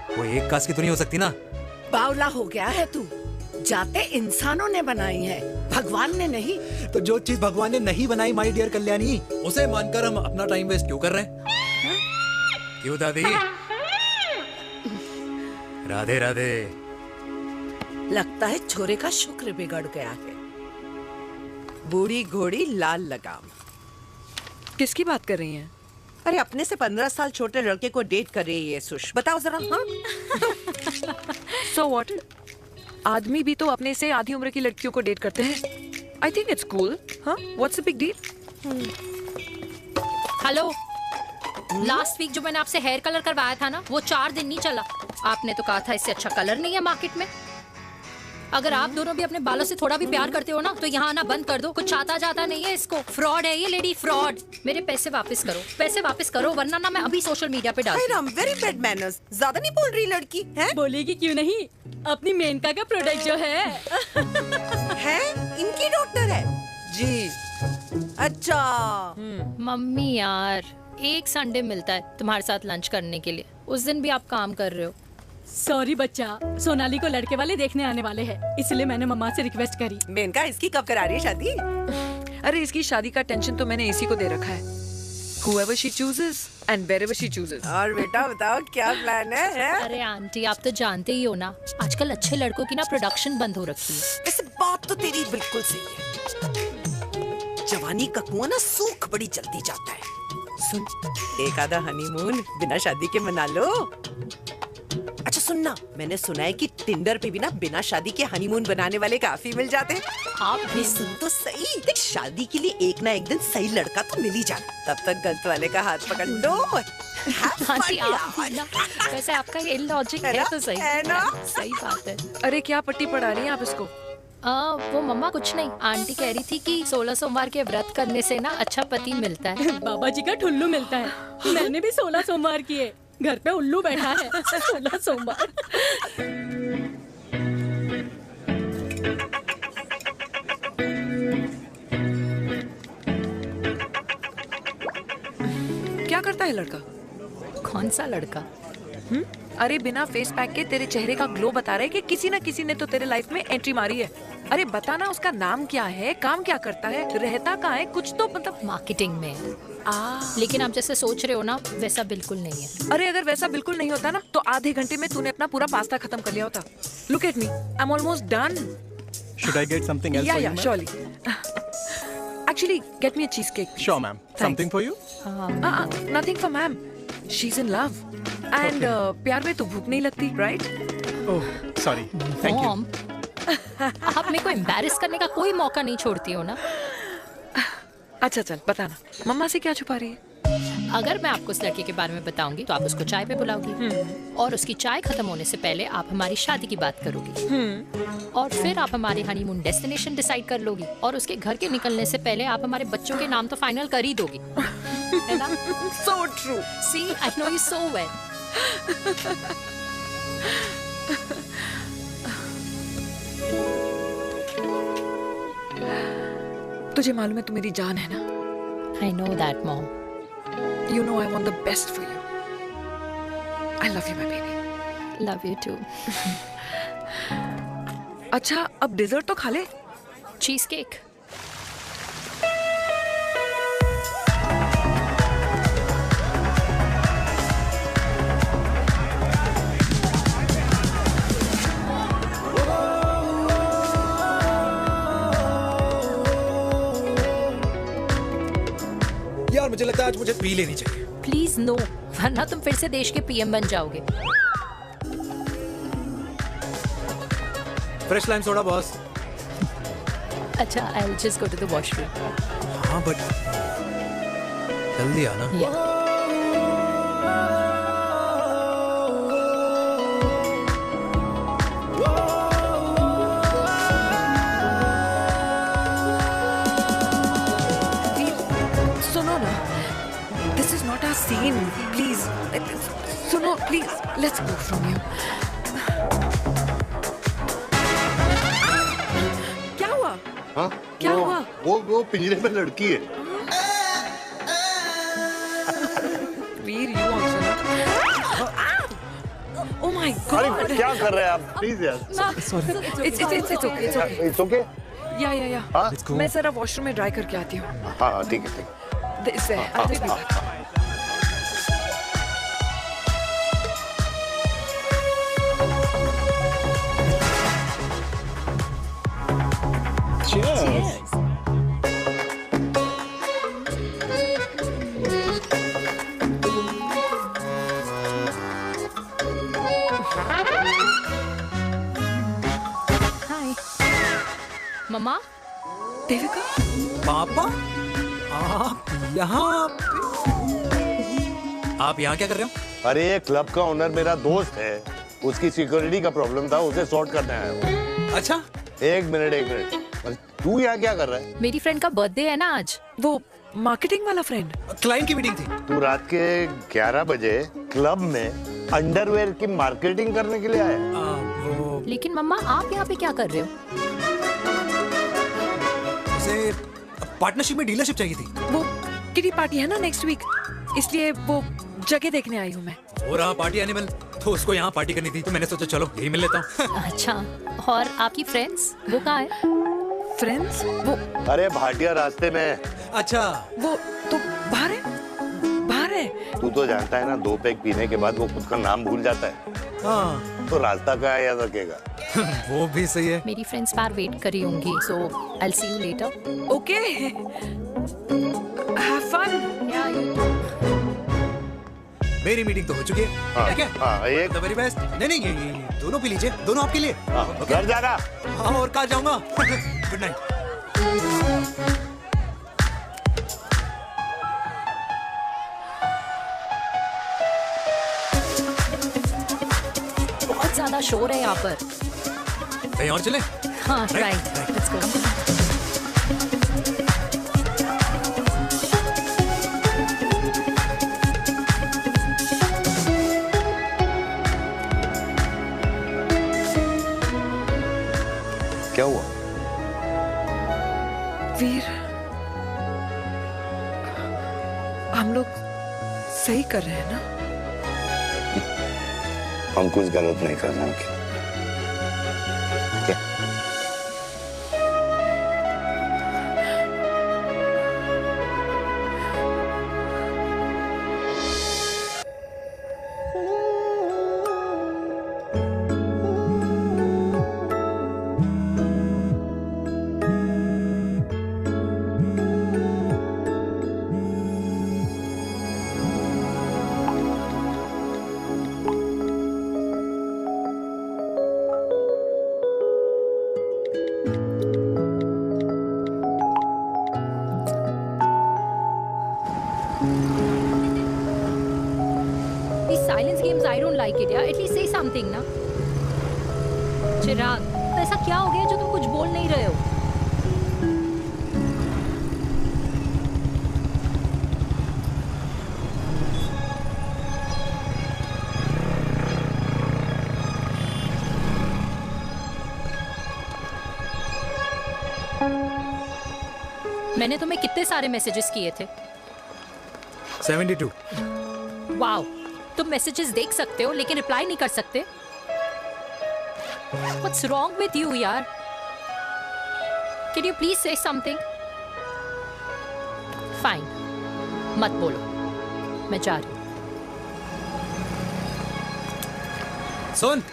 वो एक कास्ट की तो नहीं हो सकती ना। बावला हो गया है तू। जाते इंसानों ने बनाई है, भगवान ने नहीं। तो जो चीज भगवान ने नहीं बनाई माय डियर कल्याणी, उसे मानकर हम अपना टाइम वेस्ट क्यों कर रहे हैं? क्यों दादी? राधे राधे। लगता है छोरे का शुक्र बिगड़ गया है। बूढ़ी घोड़ी लाल लगाम। किसकी बात कर रही हैं? अरे अपने से 15 साल छोटे लड़के को डेट कर रही है सुश, बताओ जरा। हाँ So what? आदमी भी तो अपने से आधी उम्र की लड़कियों को डेट करते हैं। I think it's cool. हाँ? What's the big deal? Hello, last week जो मैंने आपसे हेयर कलर करवाया था ना, वो 4 दिन नहीं चला। आपने तो कहा था इससे अच्छा कलर नहीं है मार्केट में। अगर आप दोनों भी अपने बालों से थोड़ा भी प्यार करते हो ना, तो यहाँ आना बंद कर दो। कुछ आता जाता नहीं है इसको। फ्रॉड है ये लेडी, फ्रॉड। मेरे पैसे वापस करो, पैसे वापस करो, वरना ना मैं अभी सोशल मीडिया पे डाल दूँ। Very bad manners. ज्यादा नहीं बोल रही लड़की है? बोलेगी क्यों नहीं? अपनी मेनका का प्रोडक्ट जो है इनकी डॉक्टर है जी। अच्छा। मम्मी यार, एक संडे मिलता है तुम्हारे साथ लंच करने के लिए, उस दिन भी आप काम कर रहे हो। सॉरी बच्चा, सोनाली को लड़के वाले देखने आने वाले हैं, इसलिए मैंने मम्मा से रिक्वेस्ट करी। मेनका, इसकी कब करा रही है शादी? अरे इसकी शादी का टेंशन तो मैंने इसी को दे रखा है। Whoever she chooses and wherever she chooses. और बेटा बताओ क्या प्लान है? अरे आंटी, आप तो जानते ही हो ना, आजकल अच्छे लड़कों की ना प्रोडक्शन बंद हो रखी है। वैसे बात तो तेरी बिल्कुल सही है। जवानी का कुआं ना सूख बड़ी जल्दी जाता है। सुन, एक आधा हनीमून बिना शादी के मना लो। अच्छा सुनना, मैंने सुना है कि टिंडर पे भी ना बिना शादी के हनीमून बनाने वाले काफी मिल जाते हैं। आप भी सुन तो सही, देख शादी के लिए एक ना एक दिन सही लड़का तो मिल ही जाना। तब तक गलत वाले का हाथ पकड़ लो। आंटी आप भी ना, वैसे आपका ये लॉजिक है तो सही है ना? सही बात है। अरे क्या पट्टी पढ़ा रही हैं आप इसको? वो मम्मा कुछ नहीं, आंटी कह रही थी कि 16 सोमवार के व्रत करने से ना अच्छा पति मिलता है। बाबा जी का ठुल्लू मिलता है। मैंने भी 16 सोमवार किए, घर पे उल्लू बैठा है। 16 सोमवार। क्या करता है लड़का? कौन सा लड़का? अरे बिना फेस पैक के तेरे चेहरे का ग्लो बता रहा है कि किसी ना किसी ने तो तेरे लाइफ में एंट्री मारी है। अरे बताना, उसका नाम क्या है, काम क्या करता है, रहता कहाँ है, कुछ तो मतलब। मार्केटिंग में। लेकिन आप जैसे सोच रहे हो ना, वैसा बिल्कुल नहीं है। अरे अगर वैसा बिल्कुल नहीं होता ना, तो आधे घंटे में तूने अपना पूरा पास्ता खत्म कर लिया होता। Look at me, I am almost done. Should I get something else for you, ma'am? surely. Actually, get me a cheesecake. Sure, ma'am. Something for you? Nothing for ma'am. She's in love. And प्यार में तो भूख नहीं लगती, right? Oh, sorry. Thank you. आप मेरे को एम्बैरेस करने का कोई मौका नहीं छोड़ती हो ना। अच्छा चल बताना, मम्मा से क्या छुपा रही है? अगर मैं आपको उस लड़के के बारे में बताऊंगी तो आप उसको चाय पे बुलाओगी, और उसकी चाय खत्म होने से पहले आप हमारी शादी की बात करोगी, और फिर आप हमारे हनीमून डेस्टिनेशन डिसाइड कर लोगी, और उसके घर के निकलने से पहले आप हमारे बच्चों के नाम तो फाइनल कर ही दोगी, है ना? So true. See, I know you so well. तुझे मालूम है तू मेरी जान है ना? I know that, Mom. You know I want the best for you. I love you, my baby. Love you too. अच्छा, अब डिजर्ट तो खा ले। Cheese cake. यार मुझे लगता है आज मुझे पी लेनी चाहिए। प्लीज नो, वरना तुम फिर से देश के पीएम बन जाओगे। Fresh lime soda boss. अच्छा, I'll just go to the washroom. हाँ बट जल्दी आना। सुनो ना, this is not our scene. Please, सुनो please, let's go from here. क्या हुआ? हाँ? क्या हुआ? वो पिंजरे में लड़की है। वीर, you also not. Oh my God, क्या कर रहे हैं आप? प्लीज यार। It's okay. या हाँ? मैं जरा वॉशरूम में ड्राई करके आती हूँ। हाँ ठीक है, ठीक है। मम्मा, देविका, पापा, आप यहाँ क्या कर रहे हो? अरे ये क्लब का ओनर मेरा दोस्त है, उसकी सिक्योरिटी का प्रॉब्लम था, उसे सॉर्ट करने आया हूँ। अच्छा, एक मिनट। तू यहाँ क्या कर रहा है? मेरी फ्रेंड का बर्थडे है ना आज। वो मार्केटिंग वाला फ्रेंड, क्लाइंट की मीटिंग थी। तू रात के 11 बजे क्लब में अंडरवेयर की मार्केटिंग करने के लिए आया? लेकिन मम्मा, आप यहाँ पे क्या कर रहे हो? उसे पार्टनरशिप में डीलरशिप चाहिए थी। वो किटी पार्टी है ना नेक्स्ट वीक, इसलिए वो जगह देखने आई हूँ मैं। हो रहा पार्टी एनिमल, तो उसको यहाँ पार्टी करनी थी, तो मैंने सोचा चलो यही मिल लेता हूँ। अच्छा, और आपकी फ्रेंड्स वो कहाँ है? फ्रेंड्स वो, अरे भाटिया रास्ते में। अच्छा, वो तो बाहर है। तू तो जानता है ना, 2 पैक पीने के बाद वो खुद का नाम भूल जाता है। हाँ। तो रास्ता कहाँ याद रखेगा? वो भी सही है। मेरी फ्रेंड्स बाहर वेट कर रही होंगी, so I will see you later. Okay, have fun. मेरी मीटिंग तो हो चुकी है, ठीक है? हाँ, एक द वेरी बेस्ट। नहीं, ये दोनों पी लीजिए, दोनों आपके लिए। घर जाना। हाँ, और कहाँ जाऊंगा? Good night. बहुत ज्यादा शोर है यहाँ पर। कहीं और चले? हाँ, राइट, लेट्स गो। क्या हुआ? वीर, हम लोग सही कर रहे हैं ना? हम कुछ गलत नहीं कर रहे हैं। क्या? Silence games, I don't like it, yeah. At least say something, ना? चिराग, तो ऐसा क्या हो गया जो तुम कुछ बोल नहीं रहे हो? मैंने तुम्हें कितने सारे मैसेजेस किए थे? 72। वाओ, तुम मैसेजेस देख सकते हो लेकिन रिप्लाई नहीं कर सकते? What's wrong with you, यार? Can you please say something? Fine, मत बोलो, मैं जा रही हूँ। सुन,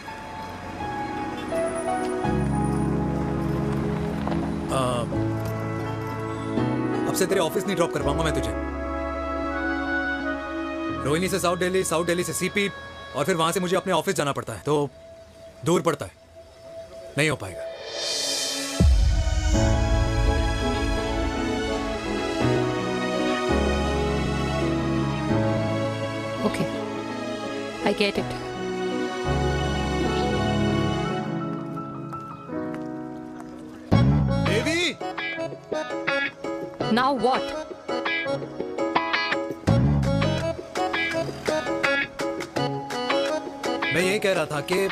अब से तेरे ऑफिस नहीं ड्रॉप कर पाऊंगा मैं तुझे। रोहिणी से साउथ दिल्ली से सीपी, और फिर वहां से मुझे अपने ऑफिस जाना पड़ता है, तो दूर पड़ता है, नहीं हो पाएगा। Okay, I get it. Devi! Now what? मैं ये कह रहा था कि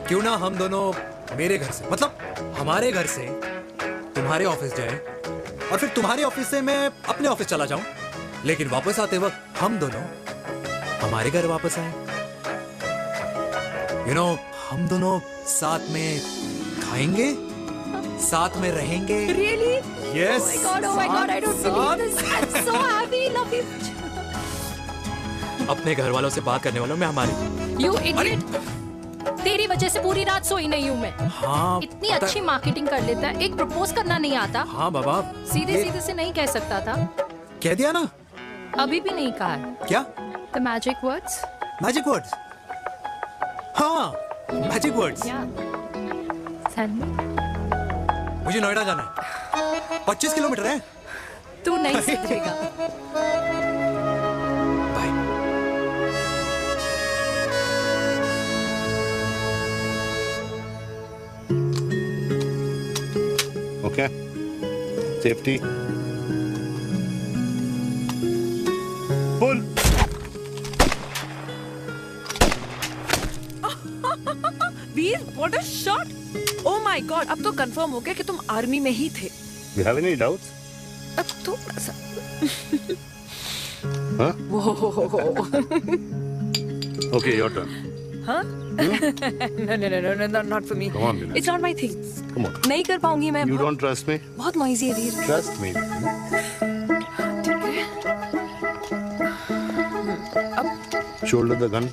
क्यों ना हम दोनों मेरे घर से, मतलब हमारे घर से तुम्हारे ऑफिस जाए, और फिर तुम्हारे ऑफिस से मैं अपने ऑफिस चला जाऊं, लेकिन वापस आते वक्त हम दोनों हमारे घर वापस आए। You know, हम दोनों साथ में खाएंगे, साथ में रहेंगे। Really? Yes. Oh my God, I don't believe this. I'm so happy, love you. अपने घर वालों से बात करने वालों में हमारी। You idiot. तेरी वजह से पूरी रात सोई नहीं हूँ मैं। हाँ, इतनी अच्छी मार्केटिंग कर लेता है, एक प्रपोज करना नहीं आता। हाँ बाबा, सीधे सीधे से नहीं कह सकता था। कह दिया ना। अभी भी नहीं कहा है। क्या? The magic words. Magic words. हाँ, magic words. Tell me. मुझे नोएडा जाना है। 25 किलोमीटर है। तू नहीं सुधरेगा। Okay. Safety. Pull. Veer, what a shot! Oh my God, अब तो कंफर्म हो गया कि तुम आर्मी में ही थे। You have any doubts? अब थोड़ा सा। Huh? Whoa. Okay, your turn. Huh? No, not for me. Come on, Vinay. It's not my thing. Come on. नहीं कर पाऊंगी मैं। You don't trust me? बहुत noisy है वीर। Trust me. Shoulder the gun.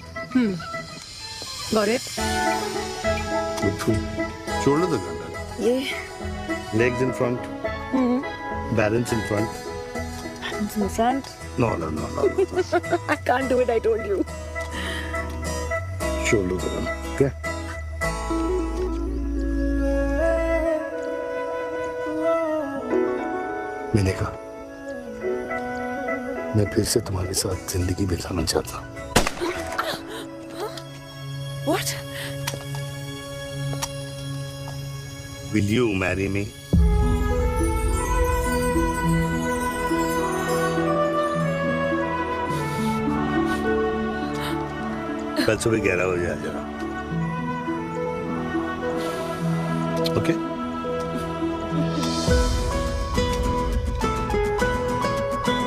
Got it. Good. Shoulder the gun. ये। Legs in front. Balance in front. Balance in front. No. I can't do it. I told you. Shoulder the gun. Okay. मैंने कहा मैं फिर से तुम्हारे साथ जिंदगी बिताना चाहता हूँ। What? Will you marry me? कल सुबह 11 बजे आ जाना। ओके?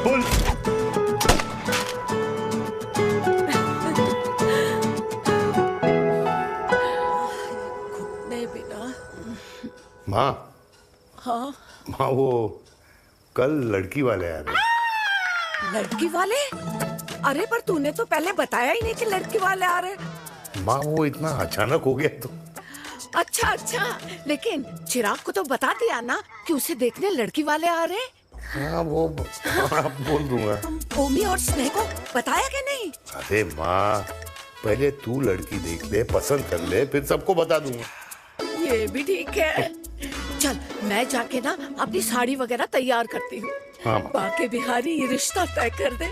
पुल। नहीं बेटा। माँ, हाँ। माँ वो कल लड़की वाले आ रहे। लड़की वाले? अरे पर तूने तो पहले बताया ही नहीं कि लड़की वाले आ रहे। माँ वो इतना अचानक हो गया तो। अच्छा, लेकिन चिराग को तो बता दिया ना कि उसे देखने लड़की वाले आ रहे। हाँ वो बोल दूंगा। ओमी और स्नेह को बताया कि नहीं? अरे माँ पहले तू लड़की देख ले, पसंद कर ले, फिर सबको बता दूंगा। ये भी ठीक है। चल मैं जाके ना अपनी साड़ी वगैरह तैयार करती हूँ। हाँ। बाके बिहारी ये रिश्ता तय कर दे,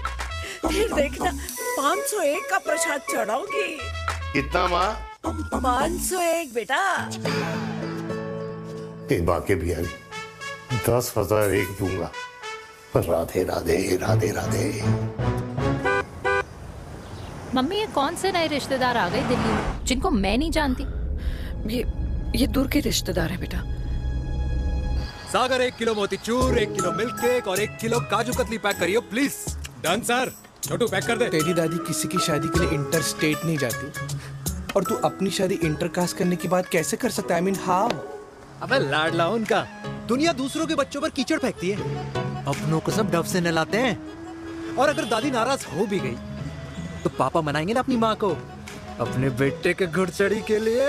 फिर देखना 501 का प्रसाद चढ़ाऊंगी। कितना माँ? 501 बेटा। बाके बिहारी 10,001 दूंगा। राधे राधे राधे राधे। मम्मी ये कौन से नए रिश्तेदार आ गए दिल्ली में जिनको मैं नहीं जानती? ये दूर के रिश्तेदार है बेटा। सागर 1 किलो मोतीचूर, 1 किलो मिल्क केक और 1 किलो काजू कतली पैक करियो प्लीज। Done sir. छोटू पैक कर दे। तेरी दादी किसी की शादी के लिए इंटर स्टेट नहीं जाती, और तू अपनी शादी इंटर कास्ट करने की बात कैसे कर सकता है? I mean, how? अबे लाडला उनका। दुनिया दूसरों के बच्चों पर कीचड़ फेंकती है, अपनों को सब डब से नहलाते हैं। और अगर दादी नाराज हो भी गई तो पापा मनाएंगे ना अपनी माँ को अपने बेटे के घुड़चढ़ी के लिए।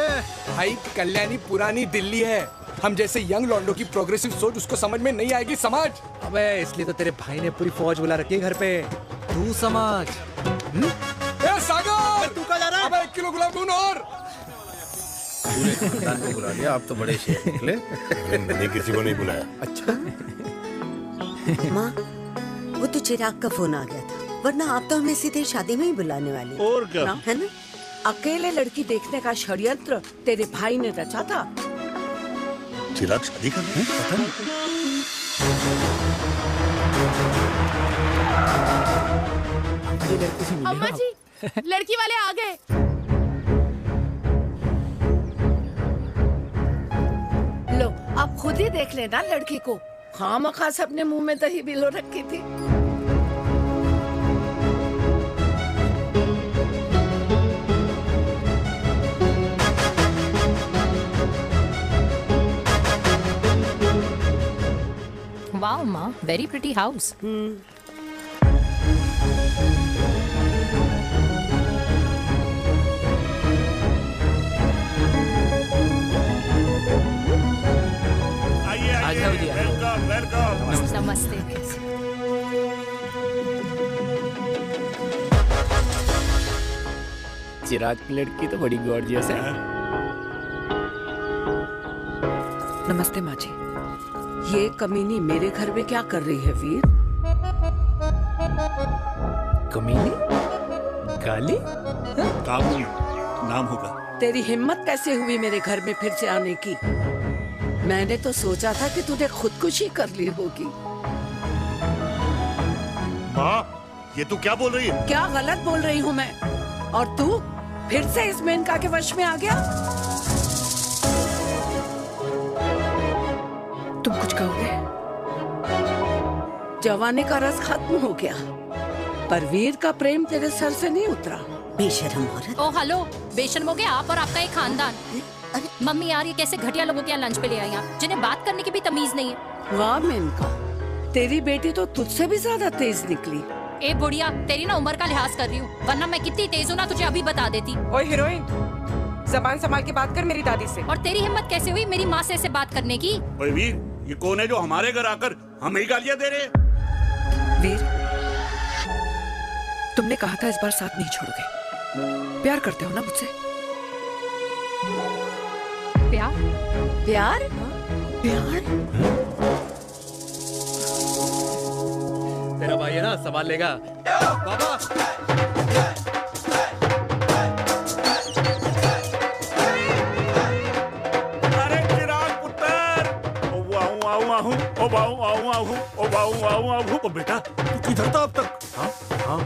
भाई कल्याणी पुरानी दिल्ली है, हम जैसे यंग लॉन्डो की प्रोग्रेसिव सोच उसको समझ में नहीं आएगी। समझ। अबे इसलिए तो तेरे भाई ने पूरी फौज बुला रखी है घर पे। तू समझ। ए सागर, तू कहाँ जा रहा है? अबे 1 किलो गुलाब जामुन और। पूरे खानदान को बुला लिया, आप तो बड़े शेर निकले। मैंने किसी को नहीं बुलाया। अच्छा। माँ, वो तो चिराग का फोन आ गया था, वरना आप तो हमें सीधे शादी में ही बुलाने वाली। और क्या? है ना? अकेले लड़की देखने का षड्यंत्र तेरे भाई ने रचा था। चिराग शादी कर रहे हैं? पता नहीं। अम्मा जी, लड़की वाले आ गए। लो आप खुद ही देख लेना लड़की को। खामखा से अपने मुंह में दही बिलो रखी थी। वाओ माँ, वेरी प्रिटी हाउस। आइए वेलकम वेलकम। नमस्ते। चिराग की लड़की तो बड़ी गॉर्जियस है। नमस्ते माँ जी। ये कमीनी मेरे घर में क्या कर रही है वीर? कमीनी? गाली? काबू नाम होगा। तेरी हिम्मत कैसे हुई मेरे घर में फिर से आने की? मैंने तो सोचा था कि तूने खुदकुशी कर ली होगी। माँ, ये तू क्या बोल रही है? क्या गलत बोल रही हूँ मैं? और तू फिर से इस मेनका के वश में आ गया? तुम कुछ कहोगे? जवानी का रस खत्म हो गया, पर वीर का प्रेम तेरे सर से नहीं उतरा। बेशरम औरत। ओ हेलो, बेशर्म हो गए आप और आपका एक खानदान। मम्मी यार, ये कैसे घटिया लोगों के यहाँ लंच पे ले आई हैं, जिन्हें बात करने की भी तमीज नहीं है। वाह मेनका, तेरी बेटी तो तुझसे भी ज्यादा तेज निकली। ए बुढ़िया, तेरी ना उम्र का लिहाज कर रही हूँ, वरना मैं कितनी तेज हूँ ना तुझे अभी बता देती। ओए हीरोइन, जबान संभाल के बात कर मेरी दादी से। और तेरी हिम्मत कैसे हुई मेरी माँ से ऐसे बात करने की? ओए वीर, ये कौन है जो हमारे घर आकर हमें ही गालियाँ दे रहे हैं? वीर, तुमने कहा था इस बार साथ नहीं छोड़ोगे। प्यार करते हो ना मुझसे? प्यार? प्यार? प्यार? तेरा भाई है ना, संभाल लेगा। बाबा! अरे चिराग पुत्र! ओ वाहू आऊ आहू, ओ वाहू आऊ आहू, ओ वाहू आऊ आहू। ओ बेटा, तू किधर था अब तक? हाँ हाँ,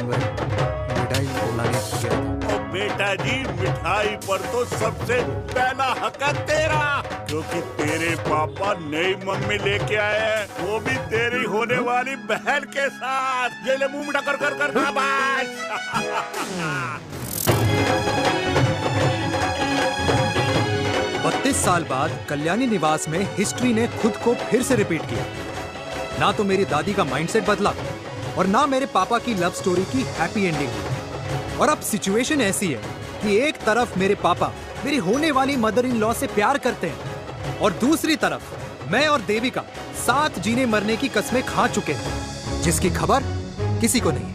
मिठाई लाने गया था। ओ बेटा जी, मिठाई पर तो सबसे पहला हक है तेरा, क्योंकि तेरे पापा नई मम्मी लेके आए हैं, वो भी तेरी होने वाली बहन के साथ। ये ले मुंह मीठा कर कर कर शाबाश। 32 साल बाद कल्याणी निवास में हिस्ट्री ने खुद को फिर से रिपीट किया। ना तो मेरी दादी का माइंडसेट बदला और ना मेरे पापा की लव स्टोरी की हैप्पी एंडिंग हुई। और अब सिचुएशन ऐसी है कि एक तरफ मेरे पापा मेरी होने वाली मदर इन लॉ से प्यार करते हैं और दूसरी तरफ मैं और देविका साथ जीने मरने की कस्में खा चुके हैं, जिसकी खबर किसी को नहीं है।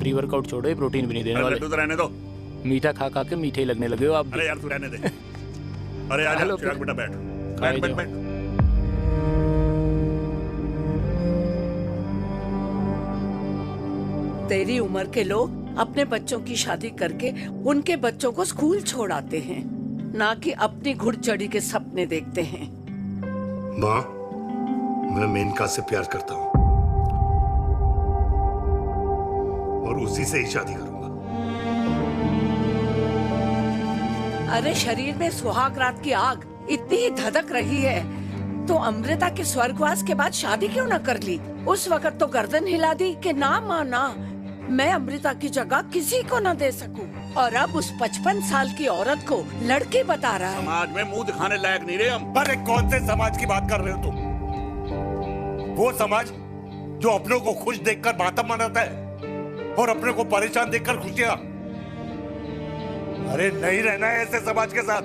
प्री वर्कआउट छोड़ो, ये प्रोटीन भी नहीं देने वाले। लड्डू तो रहने दो। मीठा खा खा के मीठे ही लगने लगे हो आप। अरे यार तू रहने दे। अरे आजा चिराग बेटा, बैठ बैठ बैठ बैठ। तेरी उम्र के लोग अपने बच्चों की शादी करके उनके बच्चों को स्कूल छोड़ाते हैं, ना कि अपनी घुड़चढ़ी के सपने देखते हैं। माँ, मैं मेनका से प्यार करता हूँ और उसी से ही शादी करूंगा। अरे शरीर में सुहाग रात की आग इतनी ही धधक रही है तो अमृता के स्वर्गवास के बाद शादी क्यों न कर ली? उस वक्त तो गर्दन हिला दी कि ना माना, मैं अमृता की जगह किसी को न दे सकूं। और अब उस 55 साल की औरत को लड़की बता रहा है। समाज में मुंह दिखाने लायक नहीं रहे हम। अरे कौन से समाज की बात कर रहे हो तुम? वो समाज जो अपनों को खुश देखकर मातम मनाता है और अपने को परेशान देखकर खुशियां। अरे नहीं रहना है ऐसे समाज के साथ।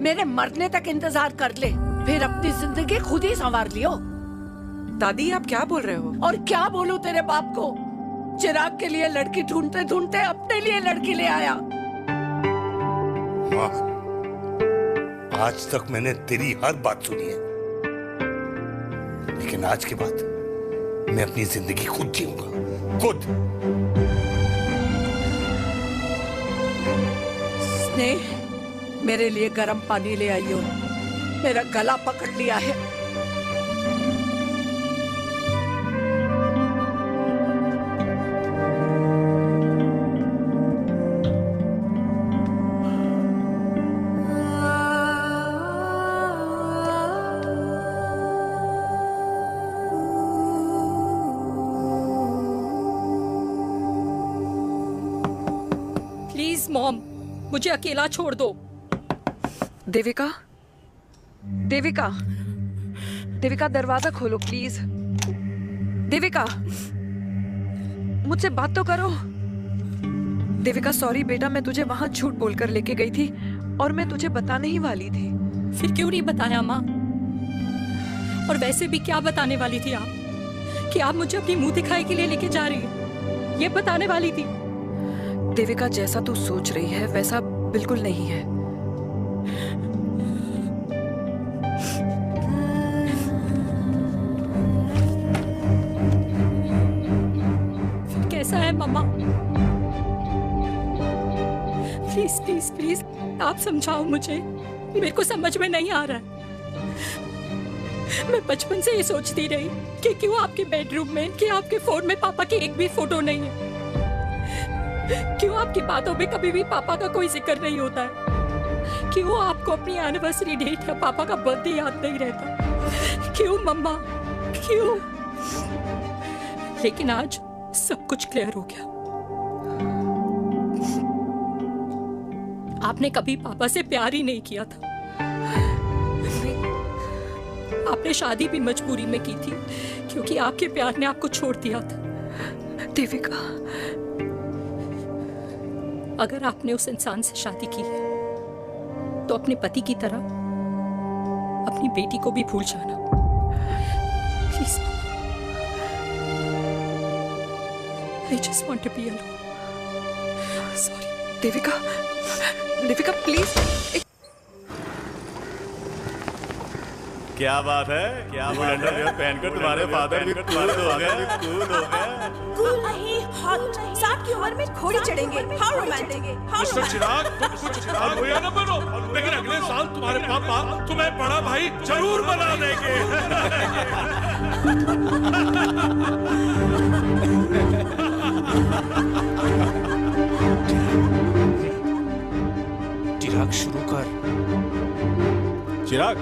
मेरे मरने तक इंतजार कर ले, फिर अपनी जिंदगी खुद ही संवार लियो। दादी, आप क्या बोल रहे हो? और क्या बोलूं तेरे बाप को? चिराग के लिए लड़की ढूंढते ढूंढते अपने लिए लड़की ले आया। माँ, आज तक मैंने तेरी हर बात सुनी है, लेकिन आज के बाद मैं अपनी जिंदगी खुद जीऊंगा, खुद। स्नेह, मेरे लिए गर्म पानी ले आई हो, मेरा गला पकड़ लिया है। प्लीज मॉम, मुझे अकेला छोड़ दो। देविका, देविका, देविका दरवाजा खोलो प्लीज। देविका, मुझसे बात तो करो। देविका सॉरी बेटा, मैं तुझे वहां झूठ बोलकर लेके गई थी और मैं तुझे बताने ही वाली थी। फिर क्यों नहीं बताया माँ? और वैसे भी क्या बताने वाली थी आप? कि आप मुझे अपनी मुंह दिखाई के लिए लेके जा रही है, ये बताने वाली थी। देविका जैसा तू सोच रही है वैसा बिल्कुल नहीं है। फिर कैसा है मम्मा? प्लीज प्लीज प्लीज आप समझाओ मुझे, मेरे को समझ में नहीं आ रहा है। मैं बचपन से ये सोचती रही कि क्यों आपके बेडरूम में, कि आपके फोन में पापा की एक भी फोटो नहीं है, क्यों आपकी बातों में कभी भी पापा का कोई जिक्र नहीं होता है, क्यों आपको अपनी एनिवर्सरी डेट या पापा का बर्थडे याद नहीं रहता, क्यों मम्मा क्यों? लेकिन आज सब कुछ क्लियर हो गया। आपने कभी पापा से प्यार ही नहीं किया था। आपने शादी भी मजबूरी में की थी क्योंकि आपके प्यार ने आपको छोड़ दिया था। देविका, अगर आपने उस इंसान से शादी की है तो अपने पति की तरह अपनी बेटी को भी भूल जाना please. I just want to be alone. Sorry. Devika, Devika please. क्या बात है, क्या अंडरवियर पहनकर तुम्हारे फादर भी कूल हो गए। कूल नहीं, हॉट। 60 की उम्र में घोड़ी चढ़ेंगे। How romantic. मिस्टर चिराग, तुम कुछ चिराग हो या न बनो, लेकिन अगले साल तुम्हारे पापा तुम्हें बड़ा भाई जरूर बना देंगे। चिराग शुरू कर। Chirag,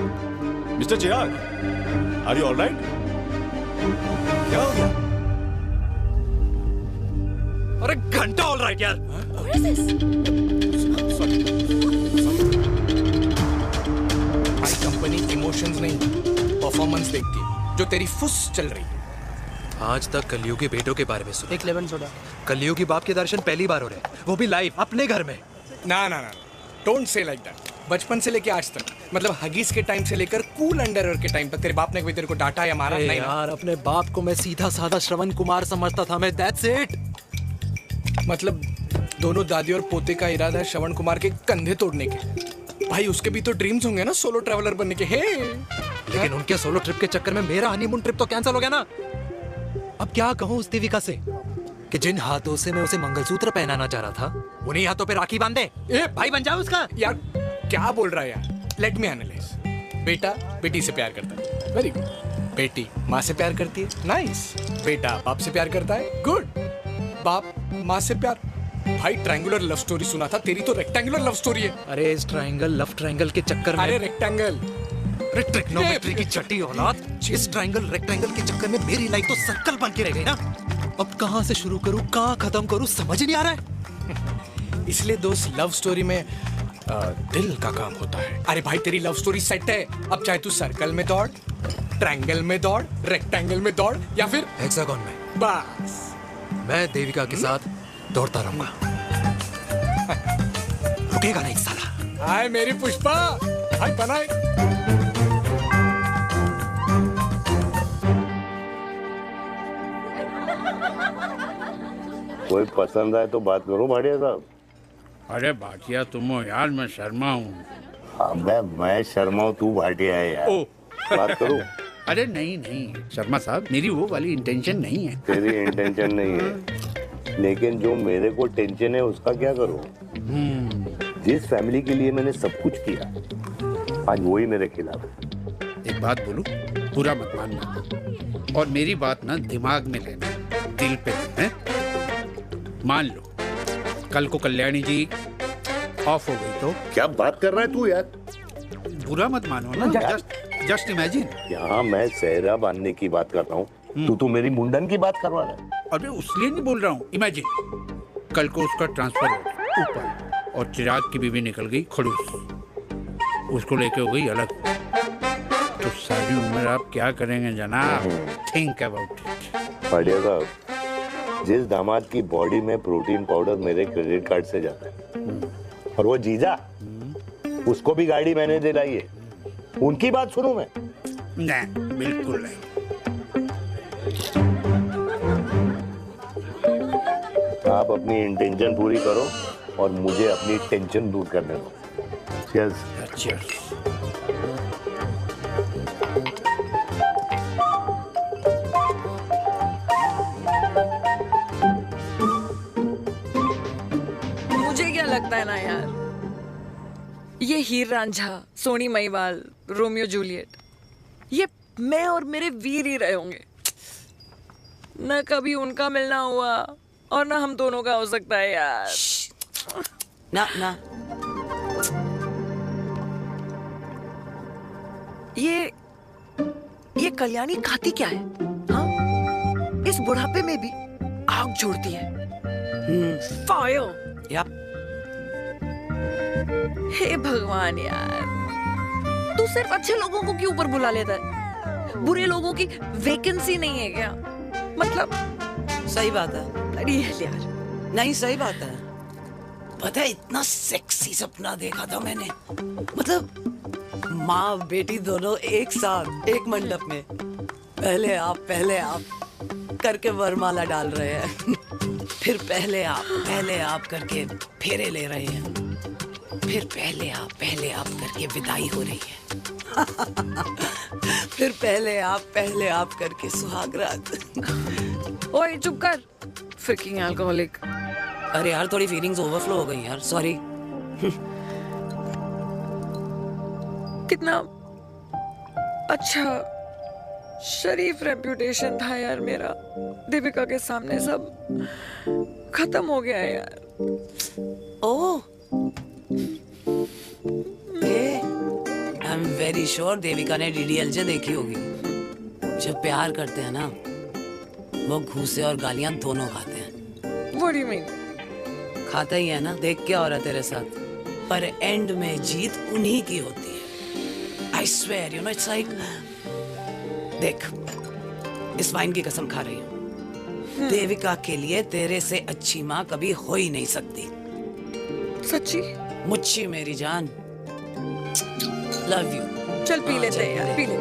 mister Chirag, are you alright? क्या हो गया? अरे घंटा ऑलराइट यार। भाई कंपनी इमोशंस नहीं परफॉर्मेंस देखती है, जो तेरी फुस चल रही है। आज तक कलयुगी बेटों के बारे में सुना। एक लेमन सोडा। कलयुगी बाप के दर्शन पहली बार हो रहे हैं, वो भी लाइव अपने घर में। ना ना ना, डोंट से लाइक दैट। बचपन से लेके आज तक, मतलब हगीज के टाइम से लेकर कूल अंडरवेयर के टाइम तक तेरे बाप ने कभी तेरे को डांटा या मारा? नहीं यार, अपने बाप को मैं सीधा साधा श्रवण कुमार समझता था मैं, दैट्स इट। मतलब दोनों दादी और पोते का इरादा है श्रवण कुमार के कंधे तोड़ने के। भाई उसके भी तो ड्रीम्स होंगे ना सोलो ट्रैवलर बनने के। हे लेकिन उनके सोलो ट्रिप के चक्कर में मेरा हनीमून ट्रिप तो कैंसिल हो गया ना। अब क्या कहूँ उस देविका से कि जिन हाथों से मैं उसे मंगलसूत्र पहनाना चाह रहा था, उन्हीं हाथों पे राखी बांध दे। भाई बन जाओ उसका। यार क्या बोल रहा है यार? Let me analyse. बेटा बेटी से प्यार करता है, वेरी गुड। बेटी माँ से प्यार करती है, नाइस। बेटा बाप से प्यार करता है, गुड। बाप माँ से प्यार। भाई ट्रायंगुलर लव स्टोरी सुना था, तेरी तो रेक्टेंगुलर लव स्टोरी है। अरे इस ट्रायंगल लव ट्रायंगल के चक्कर में, अरे रेक्टेंगल, ट्रिग्नोमेट्री की छठी औलाद, इस ट्रायंगल रेक्टेंगल के चक्कर में मेरी लाइफ तो सर्कल बन के रह गई ना। अब कहाँ से शुरू करूँ, कहाँ खत्म करूँ, समझ नहीं आ रहा है। इसलिए दोस्त लव स्टोरी में दिल का काम होता है। अरे भाई तेरी लव स्टोरी सेट है, अब चाहे तू सर्कल में दौड़, ट्रायंगल में दौड़, रेक्टेंगल में दौड़ या फिर हेक्सागन में, बस मैं देविका के साथ दौड़ता रहूंगा। रुकेगा नहीं साला। हाय मेरी पुष्पा, हाय बनाए। कोई पसंद आए तो बात करो भाटिया साहब। अरे भाटिया तुम हो यार, मैं शर्मा हूँ। अबे मैं शर्मा हूँ, तू भाटिया है यार। बात करो। अरे नहीं नहीं शर्मा साहब, मेरी वो वाली इंटेंशन नहीं है। तेरी इंटेंशन नहीं है, लेकिन जो मेरे को टेंशन है उसका क्या करूँ? जिस फैमिली के लिए मैंने सब कुछ किया, आज वही मेरे खिलाफ है। एक बात बोलूं, बुरा मत मानना, और मेरी बात ना दिमाग में लेना, दिल पे है। मान लो कल को कल्याणी जी ऑफ हो गई तो? क्या बात कर रहा है तू यार? बुरा मत मानो ना, जस्ट इमेजिन। यहाँ मैं सेहरा बांधने की बात कर रहा हूँ, तू मेरी मुंडन की बात करवा रहा है। अरे उसलिए नहीं बोल रहा हूँ, इमेजिन कल को उसका ट्रांसफर हो गया ऊपर और चिराग की बीवी निकल गई खड़ूस। उसको लेके हो गई अलग। तो सारी उम्र आप क्या करेंगे जनाब? Think about it. भाटिया साहब, जिस दामाद की बॉडी में प्रोटीन पाउडर मेरे क्रेडिट कार्ड से जाता है, और वो जीजा, उसको भी गाड़ी मैंने दिलाई है, उनकी बात सुनूं मैं? नहीं, बिल्कुल नहीं। आप अपनी इंटेंशन पूरी करो और मुझे अपनी टेंशन दूर करने दो। Cheers. Cheers. मुझे क्या लगता है ना यार, ये हीर रांझा, सोनी महिवाल, रोमियो जूलियट, ये मैं और मेरे वीर ही रहे होंगे। न कभी उनका मिलना हुआ और ना हम दोनों का हो सकता है यार। ना ना, ये कल्याणी खाती क्या है? हाँ? इस बुढ़ापे में भी आग जोड़ती है। फायर। यप। हे भगवान यार, तू सिर्फ अच्छे लोगों को क्यों ऊपर बुला लेता है? बुरे लोगों की वैकेंसी नहीं है क्या? मतलब सही बात है। अरे यार, नहीं सही बात है। पता है, इतना सेक्सी सपना देखा था मैंने, मतलब माँ बेटी दोनों एक साथ एक मंडप में, पहले आप करके वरमाला डाल रहे हैं, फिर पहले आप करके फेरे ले रहे हैं, फिर पहले आप करके विदाई हो रही है, फिर पहले आप करके सुहागरात। ओए चुप कर, फ्रिकिंग अल्कोहलिक। अरे यार, थोड़ी फीलिंग्स ओवरफ्लो हो गई यार, सॉरी। कितना अच्छा शरीफ रेप्यूटेशन था यार मेरा, दीपिका के सामने सब खत्म हो गया है यार। Oh, I am very sure Devika ने डीडीएलजे देखी होगी। जब प्यार करते हैं ना, वो घूसे और गालियां दोनों खाते हैं। What do you mean? खाता ही है ना, देख क्या हो रहा है तेरे साथ, पर एंड में जीत उन्हीं की होती है। I swear, you know, it's like, देख, इस वाइन की कसम खा रही हूँ, देविका के लिए तेरे से अच्छी माँ कभी हो ही नहीं सकती। सच्ची? मुच्छी मेरी जान, लव यू। चल पी लेते हैं यार, पी ले।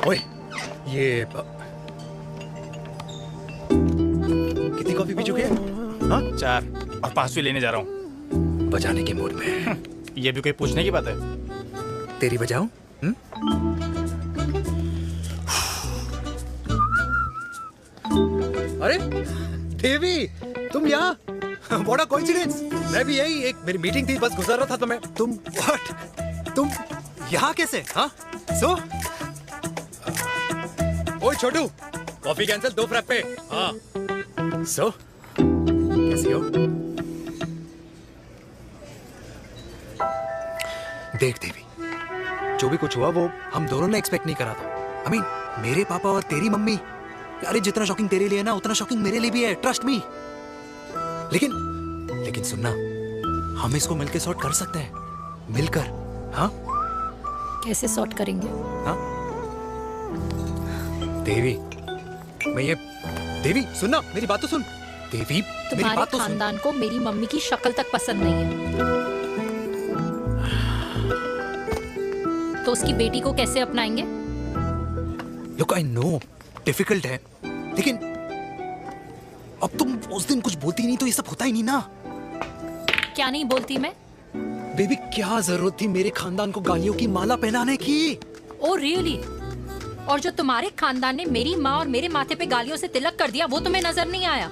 ओए, ये कितनी कॉफी पी चुके हैं? हाँ, 4 और 5वीं लेने जा रहा हूँ। बजाने के मूड में। ये भी कोई पूछने की बात है? तेरी बजाऊं? अरे देवी, तुम यहाँ? What a coincidence! मैं भी यही, एक मेरी मीटिंग थी, बस गुजर रहा था तो मैं। तुम यहाँ कैसे? हाँ? सो? ओए छोटू, कॉफी कैंसिल, 2 फ्रैप पे। हाँ। सो? कैसी हो? देख देवी, जो भी कुछ हुआ वो हम दोनों ने एक्सपेक्ट नहीं करा था। I mean, मेरे पापा और तेरी मम्मी, अरे जितना शॉकिंग तेरे लिए है ना, उतना शॉकिंग मेरे लिए भी है, ट्रस्ट मी। लेकिन सुनना, हम इसको मिलकर सॉर्ट कर सकते हैं, मिलकर। हाँ? कैसे सॉर्ट करेंगे? हाँ? देवी, देवी सुनना, मेरी बात तो सुन। देवी, मेरी बात तो सुन। खानदान को मेरी मम्मी की शक्ल तक पसंद नहीं है, तो उसकी बेटी को कैसे अपनाएंगे? Look, I know, डिफिकल्ट है, लेकिन अब तुम उस दिन कुछ बोलती नहीं तो ये सब होता ही नहीं ना। क्या नहीं बोलती मैं? बेबी, क्या जरूरत थी मेरे खानदान को गालियों की माला पहनाने की? Oh really? और जो तुम्हारे खानदान ने मेरी माँ और मेरे माथे पे गालियों से तिलक कर दिया, वो तुम्हें नजर नहीं आया?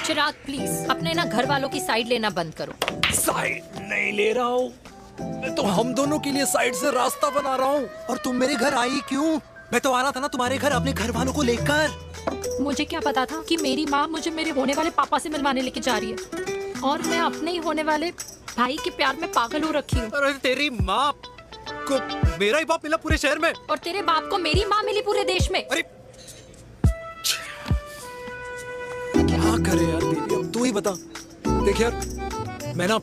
चिराग प्लीज, अपने ना घर वालों की साइड लेना बंद करो। साइड नहीं ले रहा हूँ, मैं तो हम दोनों के लिए साइड से रास्ता बना रहा हूँ। और तुम मेरे घर आई क्यों? मैं तो आ रहा था ना तुम्हारे घर अपने घर वालों को लेकर। मुझे क्या पता था कि मेरी माँ मुझे मेरे होने वाले पापा से मिलवाने लेके जा रही है, और मैं अपने ही होने वाले भाई के प्यार में पागल हो रखी हूँ। अरे तेरी माँ को मेरा ही बाप मिला पूरे शहर में, और तेरे बाप को मेरी माँ मिली पूरे देश में। अरे क्या क्या करे यार देवी, अब तू ही बता। देख यार, मैं ना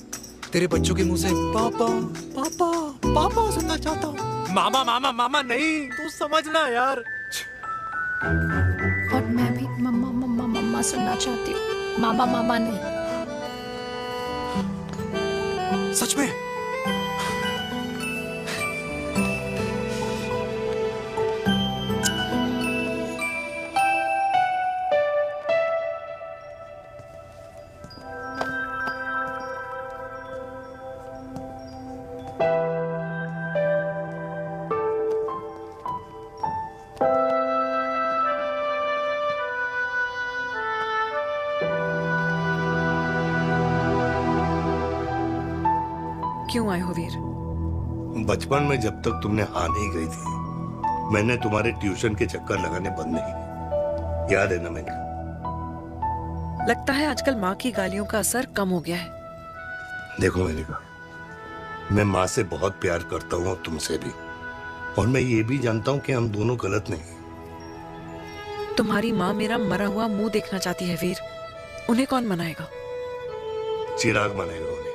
तेरे बच्चों के मुंह से पापा पापा पापा सुनना चाहता हूँ। मामा मामा मामा नहीं, तू समझना यार। और मैं भी मम्मा मम्मा मम्मा सुनना चाहती हूँ, मामा मामा नहीं। सच में? क्यों आए हो वीर? बचपन में जब तक तुमने हाँ नहीं कही थी, मैंने तुम्हारे ट्यूशन के चक्कर लगाने बंद नहीं किए। याद है ना मेनका? लगता है आजकल माँ की गालियों का असर कम हो गया है। देखो मेनका, मैं माँ से बहुत प्यार करता हूँ और तुमसे भी, और मैं ये भी जानता हूँ कि हम दोनों गलत नहीं। तुम्हारी माँ मेरा मरा हुआ मुंह देखना चाहती है वीर। उन्हें कौन मनाएगा? चिराग मनाएगा उन्हें।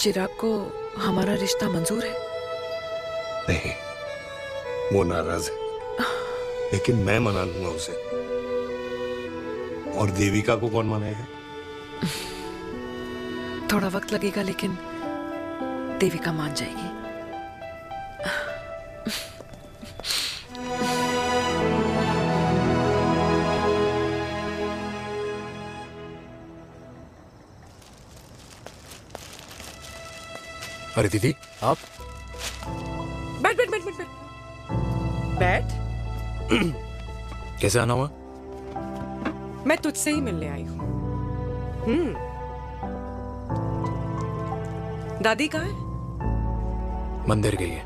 चिराग को हमारा रिश्ता मंजूर है? नहीं, वो नाराज है, लेकिन मैं मना लूंगा उसे। और देविका को कौन मनाएगा? थोड़ा वक्त लगेगा, लेकिन देविका मान जाएगी। अरे दीदी, आप? बैठ बैठ बैठ बैठ बैठ बैठ। कैसे आना हुआ? मैं तुझसे ही मिलने आई हूँ। दादी कहाँ है? मंदिर गई है।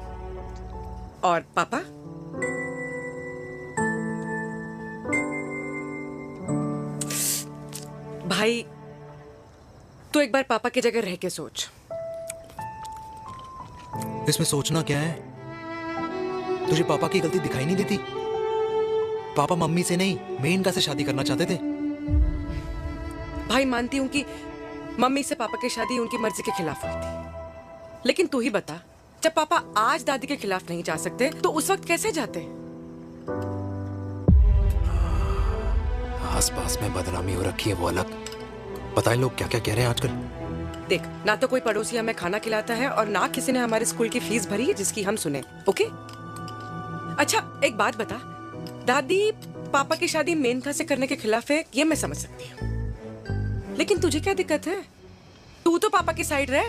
और पापा? भाई, तू एक बार पापा की जगह रह के सोच। इसमें सोचना क्या है? तुझे पापा की गलती दिखाई नहीं देती? पापा मम्मी से नहीं, मेनका से शादी करना चाहते थे। भाई, मानती हूं कि मम्मी से पापा की शादी उनकी मर्जी के खिलाफ हुई थी, लेकिन तू ही बता, जब पापा आज दादी के खिलाफ नहीं जा सकते तो उस वक्त कैसे जाते? आस पास में बदनामी हो रखी है, वो अलग। पता है लोग क्या क्या कह रहे हैं आजकल? देख, ना तो कोई पड़ोसी हमें खाना खिलाता है और ना किसी ने हमारे स्कूल की फीस भरी है जिसकी हम सुने। ओके? अच्छा, एक बात बता, दादी पापा की शादी मेनका से करने के खिलाफ है, ये मैं समझ सकती हूँ, लेकिन तुझे क्या दिक्कत है? तू तो पापा की साइड रहे।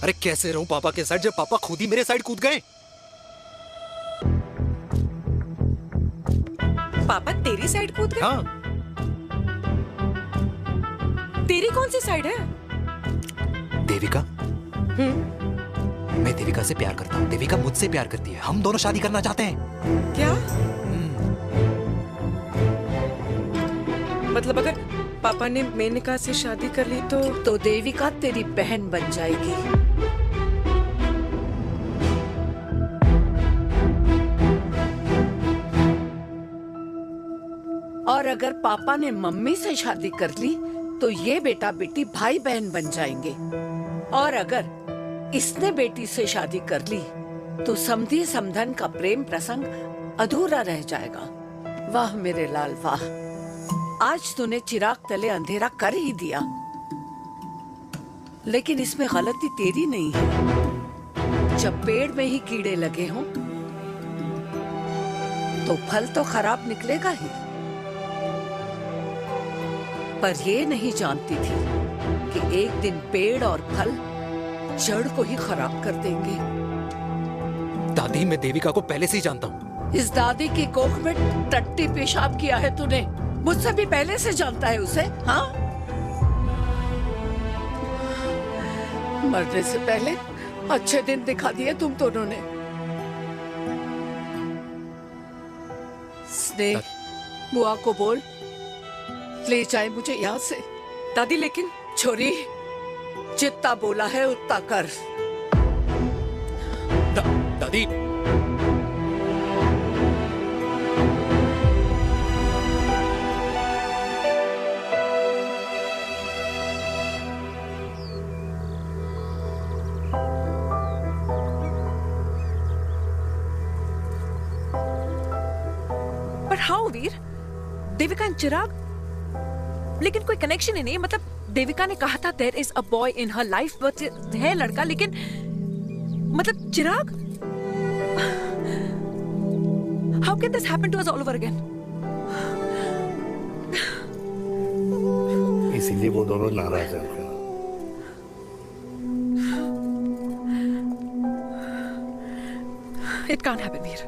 अरे कैसे रहूं पापा के साइड जब पापा खुद ही मेरे साइड कूद गए? पापा तेरी साइड कूद गए? हाँ। तेरी कौन सी साइड है? देविका। मैं देविका से प्यार करता हूँ, देविका मुझसे प्यार करती है, हम दोनों शादी करना चाहते हैं। क्या? मतलब अगर पापा ने मेनका से शादी कर ली तो देविका तेरी बहन बन जाएगी। और अगर पापा ने मम्मी से शादी कर ली तो ये बेटा बेटी भाई बहन बन जाएंगे। और अगर इसने बेटी से शादी कर ली तो समधी समधन का प्रेम प्रसंग अधूरा रह जाएगा। वाह मेरे लाल वाह, आज तूने चिराग तले अंधेरा कर ही दिया, लेकिन इसमें गलती तेरी नहीं है। जब पेड़ में ही कीड़े लगे हों तो फल तो खराब निकलेगा ही। पर ये नहीं जानती थी कि एक दिन पेड़ और फल जड़ को ही खराब कर देंगे। दादी, मैं देविका को पहले से ही जानता हूँ। इस दादी की कोख में टट्टी पेशाब किया है तूने, मुझसे भी पहले से जानता है उसे। हाँ, मरने से पहले अच्छे दिन दिखा दिए तुम दोनों ने। स्नेह, बुआ को बोल ले जाए मुझे यहाँ से। दादी, लेकिन छोरी, जितना बोला है उतना कर। दादी, हाउ वीर? देविका एंड चिराग? लेकिन कोई कनेक्शन ही नहीं। मतलब देविका ने कहा था there is a boy in her life, but है लड़का, लेकिन मतलब Chirag? How can this happen to us all over again? इसीलिए वो दोनों नाराज हैं। It can't happen, Veer.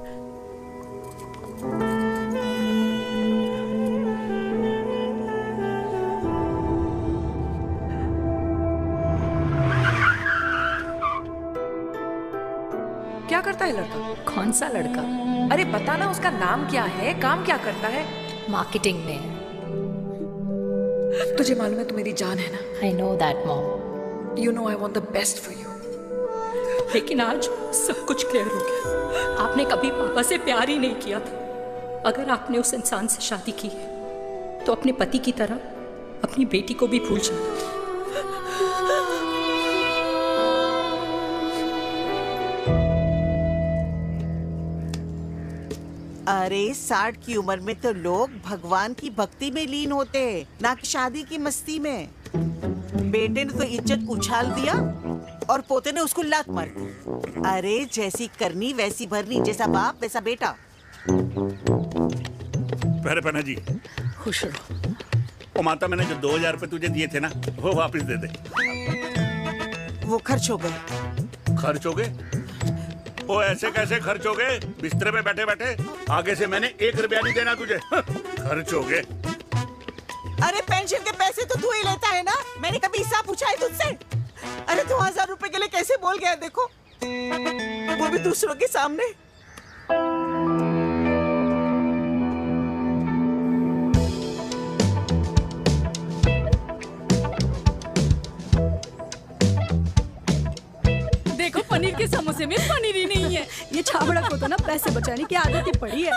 क्या करता है लड़का? कौन सा लड़का? अरे बताना, उसका नाम क्या है, काम क्या करता है? मार्केटिंग में। तुझे मालूम है तू मेरी जान है ना? I know that, Mom. You know I want the best for you. लेकिन आज सब कुछ क्लियर हो गया। आपने कभी पापा से प्यार ही नहीं किया था। अगर आपने उस इंसान से शादी की है तो अपने पति की तरह अपनी बेटी को भी भूल जाना। अरे 60 की उम्र में तो लोग भगवान की भक्ति में लीन होते हैं, ना कि शादी की मस्ती में। बेटे ने तो इज्जत उछाल दिया और पोते ने उसको लात मार दी। अरे जैसी करनी वैसी भरनी, जैसा बाप वैसा बेटा। पहले पन्ना जी खुश रहो। ओ माता, मैंने जो 2000 रुपए तुझे दिए थे ना, वो वापस दे दे। वो खर्च हो गए। खर्च हो गए? ओ ऐसे कैसे खर्च हो गए? बिस्तर पे बैठे बैठे। आगे से मैंने 1 रुपया नहीं देना तुझे। खर्च हो गए। अरे पेंशन के पैसे तो तू ही लेता है ना, मैंने कभी हिसाब पूछा है तुझसे? अरे 2000 रुपए के लिए कैसे बोल गया देखो, वो भी दूसरों के सामने। देखो पनीर के समोसे में पनीर ही नहीं है। ये छाबड़ा को तो ना पैसे बचाने की आदत ही पड़ी है।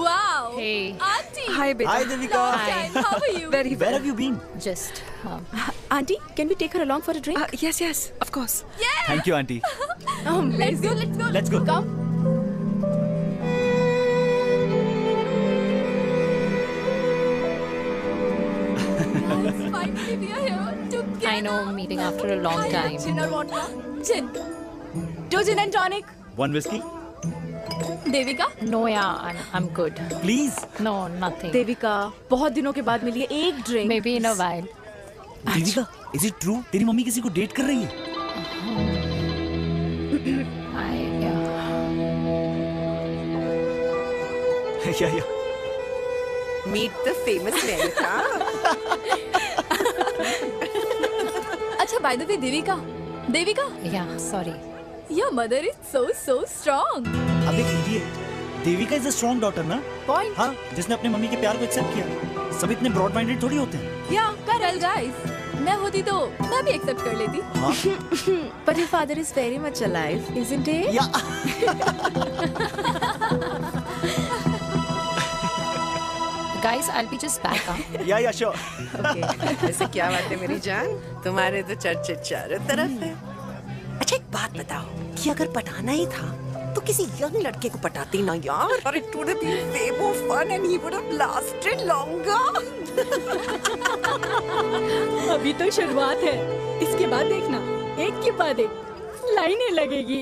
Wow! Hey. Auntie! Hi, beta. Hi, Devika. Long time. How are you? Very well. have you been? Just. Auntie, can we take her along for a drink? Yes, yes, of course. Yeah! Thank you aunty. Let's go, let's go. Let's go. Come. Finally, we are here together. I know, meeting after a long time. Gin or vodka? Gin. 2 gin and tonic. One whisky Devika? No, yeah, I'm good. Please. No, nothing. Devika, बहुत दिनों के बाद मिली है, एक drink. Maybe in a while. Devika, is it true तेरी मम्मी किसी को डेट कर रही है? या Meet the famous Devika. अच्छा, by the way, Devika, Devika? Yeah, sorry. Your mother is so strong. अब एक idiot. Devika is a strong daughter ना? Point. हाँ, जिसने अपने मम्मी के प्यार को एक्सेप्ट किया। सब इतने ब्रॉड माइंडेड थोड़ी होते हैं। Yeah, correct guys. मैं होती तो मैं भी एक्सेप्ट कर लेती। हाँ? But your father is very much alive, isn't he? Guys, I'll be just back. या श्योर। Okay. ऐसे क्या बात है मेरी जान, तुम्हारे तो चर्चे चारों तरफ है। अच्छा एक बात बताओ कि अगर पटाना ही था तो किसी यंग लड़के को पटाती ना यार, और it would have been way more fun and he would have lasted longer. अभी तो शुरुआत है, इसके बाद देखना एक के बाद एक लाइनें लगेगी।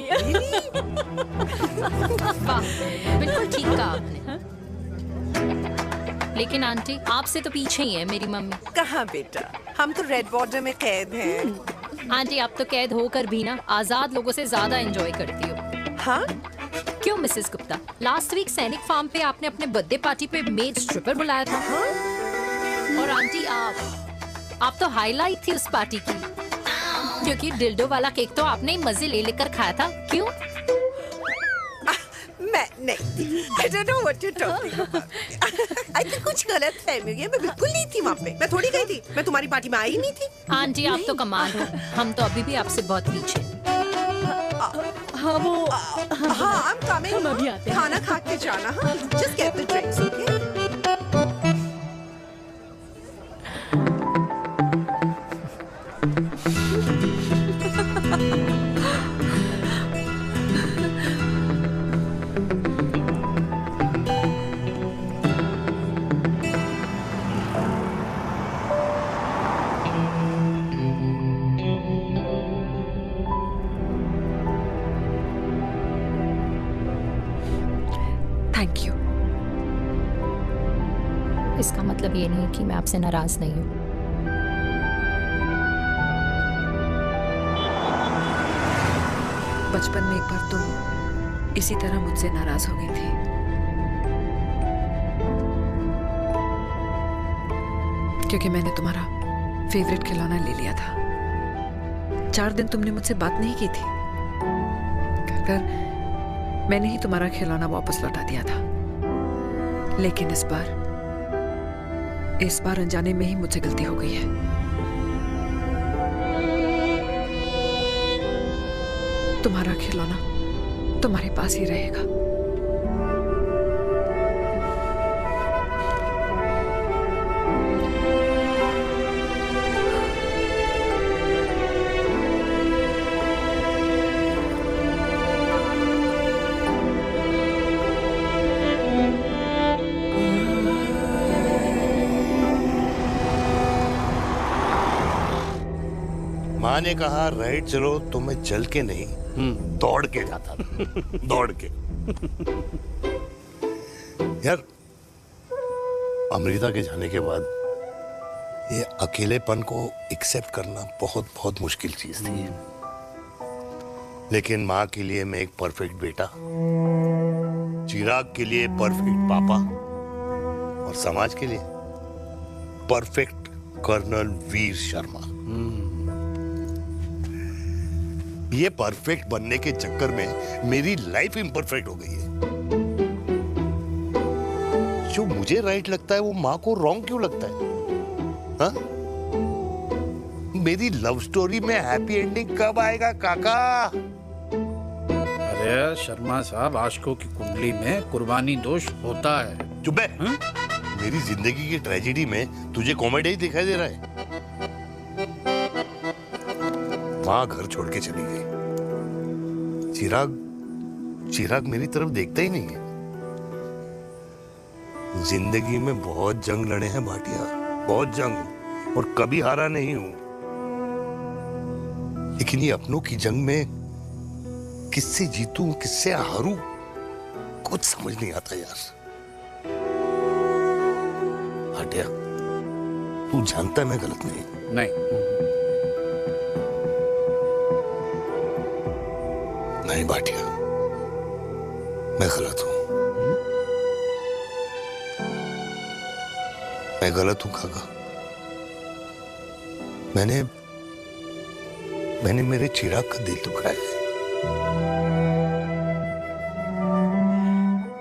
बिल्कुल ठीक कहा आपने। लेकिन आंटी, आपसे तो पीछे ही है मेरी मम्मी। कहाँ बेटा, हम तो रेड बॉर्डर में कैद हैं। आंटी, आप तो कैद होकर भी ना आजाद लोगों से ज्यादा एंजॉय करती हो। हाँ? क्यों मिसेस गुप्ता, लास्ट वीक सैनिक फार्म पे आपने अपने बर्थडे पार्टी पे मेड स्ट्रिपर बुलाया था। हाँ? और आंटी, आप तो हाईलाइट थी उस पार्टी की, क्योंकि डिल्डो वाला केक तो आपने ही मजे ले लेकर खाया था। क्यों? मैं नहीं, I don't know what you're talking about. I think कुछ गलत फहमी हुई है, मैं बिल्कुल नहीं थी वहाँ पे, मैं थोड़ी गई थी, मैं तुम्हारी पार्टी में आई नहीं थी। आंटी, आप तो कमाल हो, हम तो अभी भी आपसे बहुत पीछे। हाँ वो हाँ, I'm coming. हम अभी आते हैं। खाना खा के जाना। हाँ, just get the drinks, okay? Thank you. इसका मतलब ये नहीं कि मैं आपसे नाराज नहीं हूँ। बचपन में एक बार तुम इसी तरह मुझसे नाराज हो गई थी। क्योंकि मैंने तुम्हारा फेवरेट खिलौना ले लिया था। 4 दिन तुमने मुझसे बात नहीं की थी। कहकर मैंने ही तुम्हारा खिलौना वापस लौटा दिया था। लेकिन इस बार अनजाने में ही मुझसे गलती हो गई है। तुम्हारा खिलौना तुम्हारे पास ही रहेगा। माँ ने कहा राइट चलो तो मैं चल के नहीं दौड़ के जाता था। दौड़ के। यार अमृता के जाने के बाद ये अकेलेपन को एक्सेप्ट करना बहुत बहुत मुश्किल चीज थी। लेकिन माँ के लिए मैं एक परफेक्ट बेटा, चिराग के लिए परफेक्ट पापा और समाज के लिए परफेक्ट कर्नल वीर शर्मा। ये परफेक्ट बनने के चक्कर में मेरी लाइफ इम्परफेक्ट हो गई है। जो मुझे राइट लगता है वो माँ को रॉन्ग क्यों लगता है? हाँ? मेरी लव स्टोरी में हैप्पी एंडिंग कब आएगा काका? अरे शर्मा साहब, आशिकों की कुंडली में कुर्बानी दोष होता है। चुप है। मेरी जिंदगी की ट्रेजेडी में तुझे कॉमेडी ही दिखाई दे रहा है। माँ घर छोड़ के चली गई। चिराग मेरी तरफ देखता ही नहीं है। जिंदगी में बहुत जंग लड़े हैं भाटिया, बहुत जंग, और कभी हारा नहीं हूं। लेकिन ये अपनों की जंग में किससे जीतूं किससे हारूं कुछ समझ नहीं आता यार। भाटिया तू जानता है मैं गलत नहीं। नहीं भाटिया, मैं गलत हूं। मैं गलत हूं काका। मैंने मेरे चिराग का दिल दुखाया है।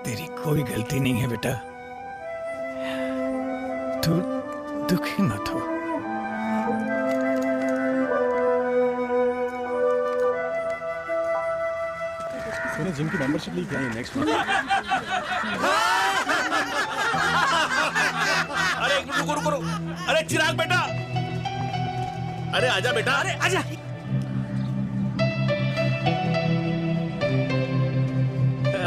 तेरी कोई गलती नहीं है बेटा। तू दुखी मत हो। मैंने जिम की मेंबरशिप ली क्या? नेक्स्ट अरे एक मिनट रुको। अरे चिराग बेटा, अरे आजा बेटा, अरे आजा।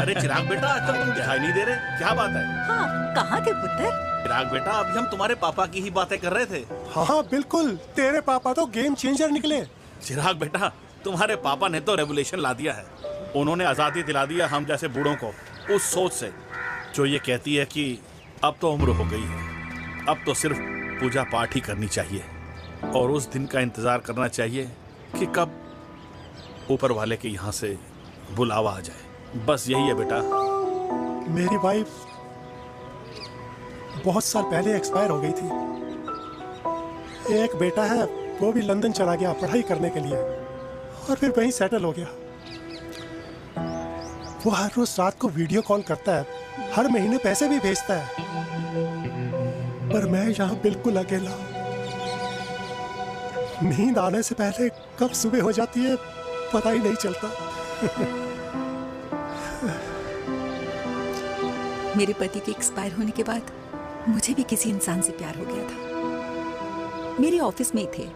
अरे चिराग बेटा, आजकल तुम दिखाई नहीं दे रहे, क्या बात है? हाँ, कहाँ थे पुत्र? चिराग बेटा, अभी हम तुम्हारे पापा की ही बातें कर रहे थे। हाँ बिल्कुल, तेरे पापा तो गेम चेंजर निकले। चिराग बेटा, तुम्हारे पापा ने तो रेवोल्यूशन ला दिया है। उन्होंने आजादी दिला दिया हम जैसे बूढ़ों को, उस सोच से जो ये कहती है कि अब तो उम्र हो गई है, अब तो सिर्फ पूजा पाठ ही करनी चाहिए और उस दिन का इंतजार करना चाहिए कि कब ऊपर वाले के यहाँ से बुलावा आ जाए। बस यही है बेटा। मेरी वाइफ बहुत साल पहले एक्सपायर हो गई थी। एक बेटा है, वो भी लंदन चला गया पढ़ाई करने के लिए और फिर वहीं सेटल हो गया। वो हर रोज रात को वीडियो कॉल करता है, हर महीने पैसे भी भेजता है, पर मैं यहाँ बिल्कुल अकेला। नींद आने से पहले कब सुबह हो जाती है पता ही नहीं चलता। मेरे पति के एक्सपायर होने के बाद मुझे भी किसी इंसान से प्यार हो गया था। मेरे ऑफिस में ही थे,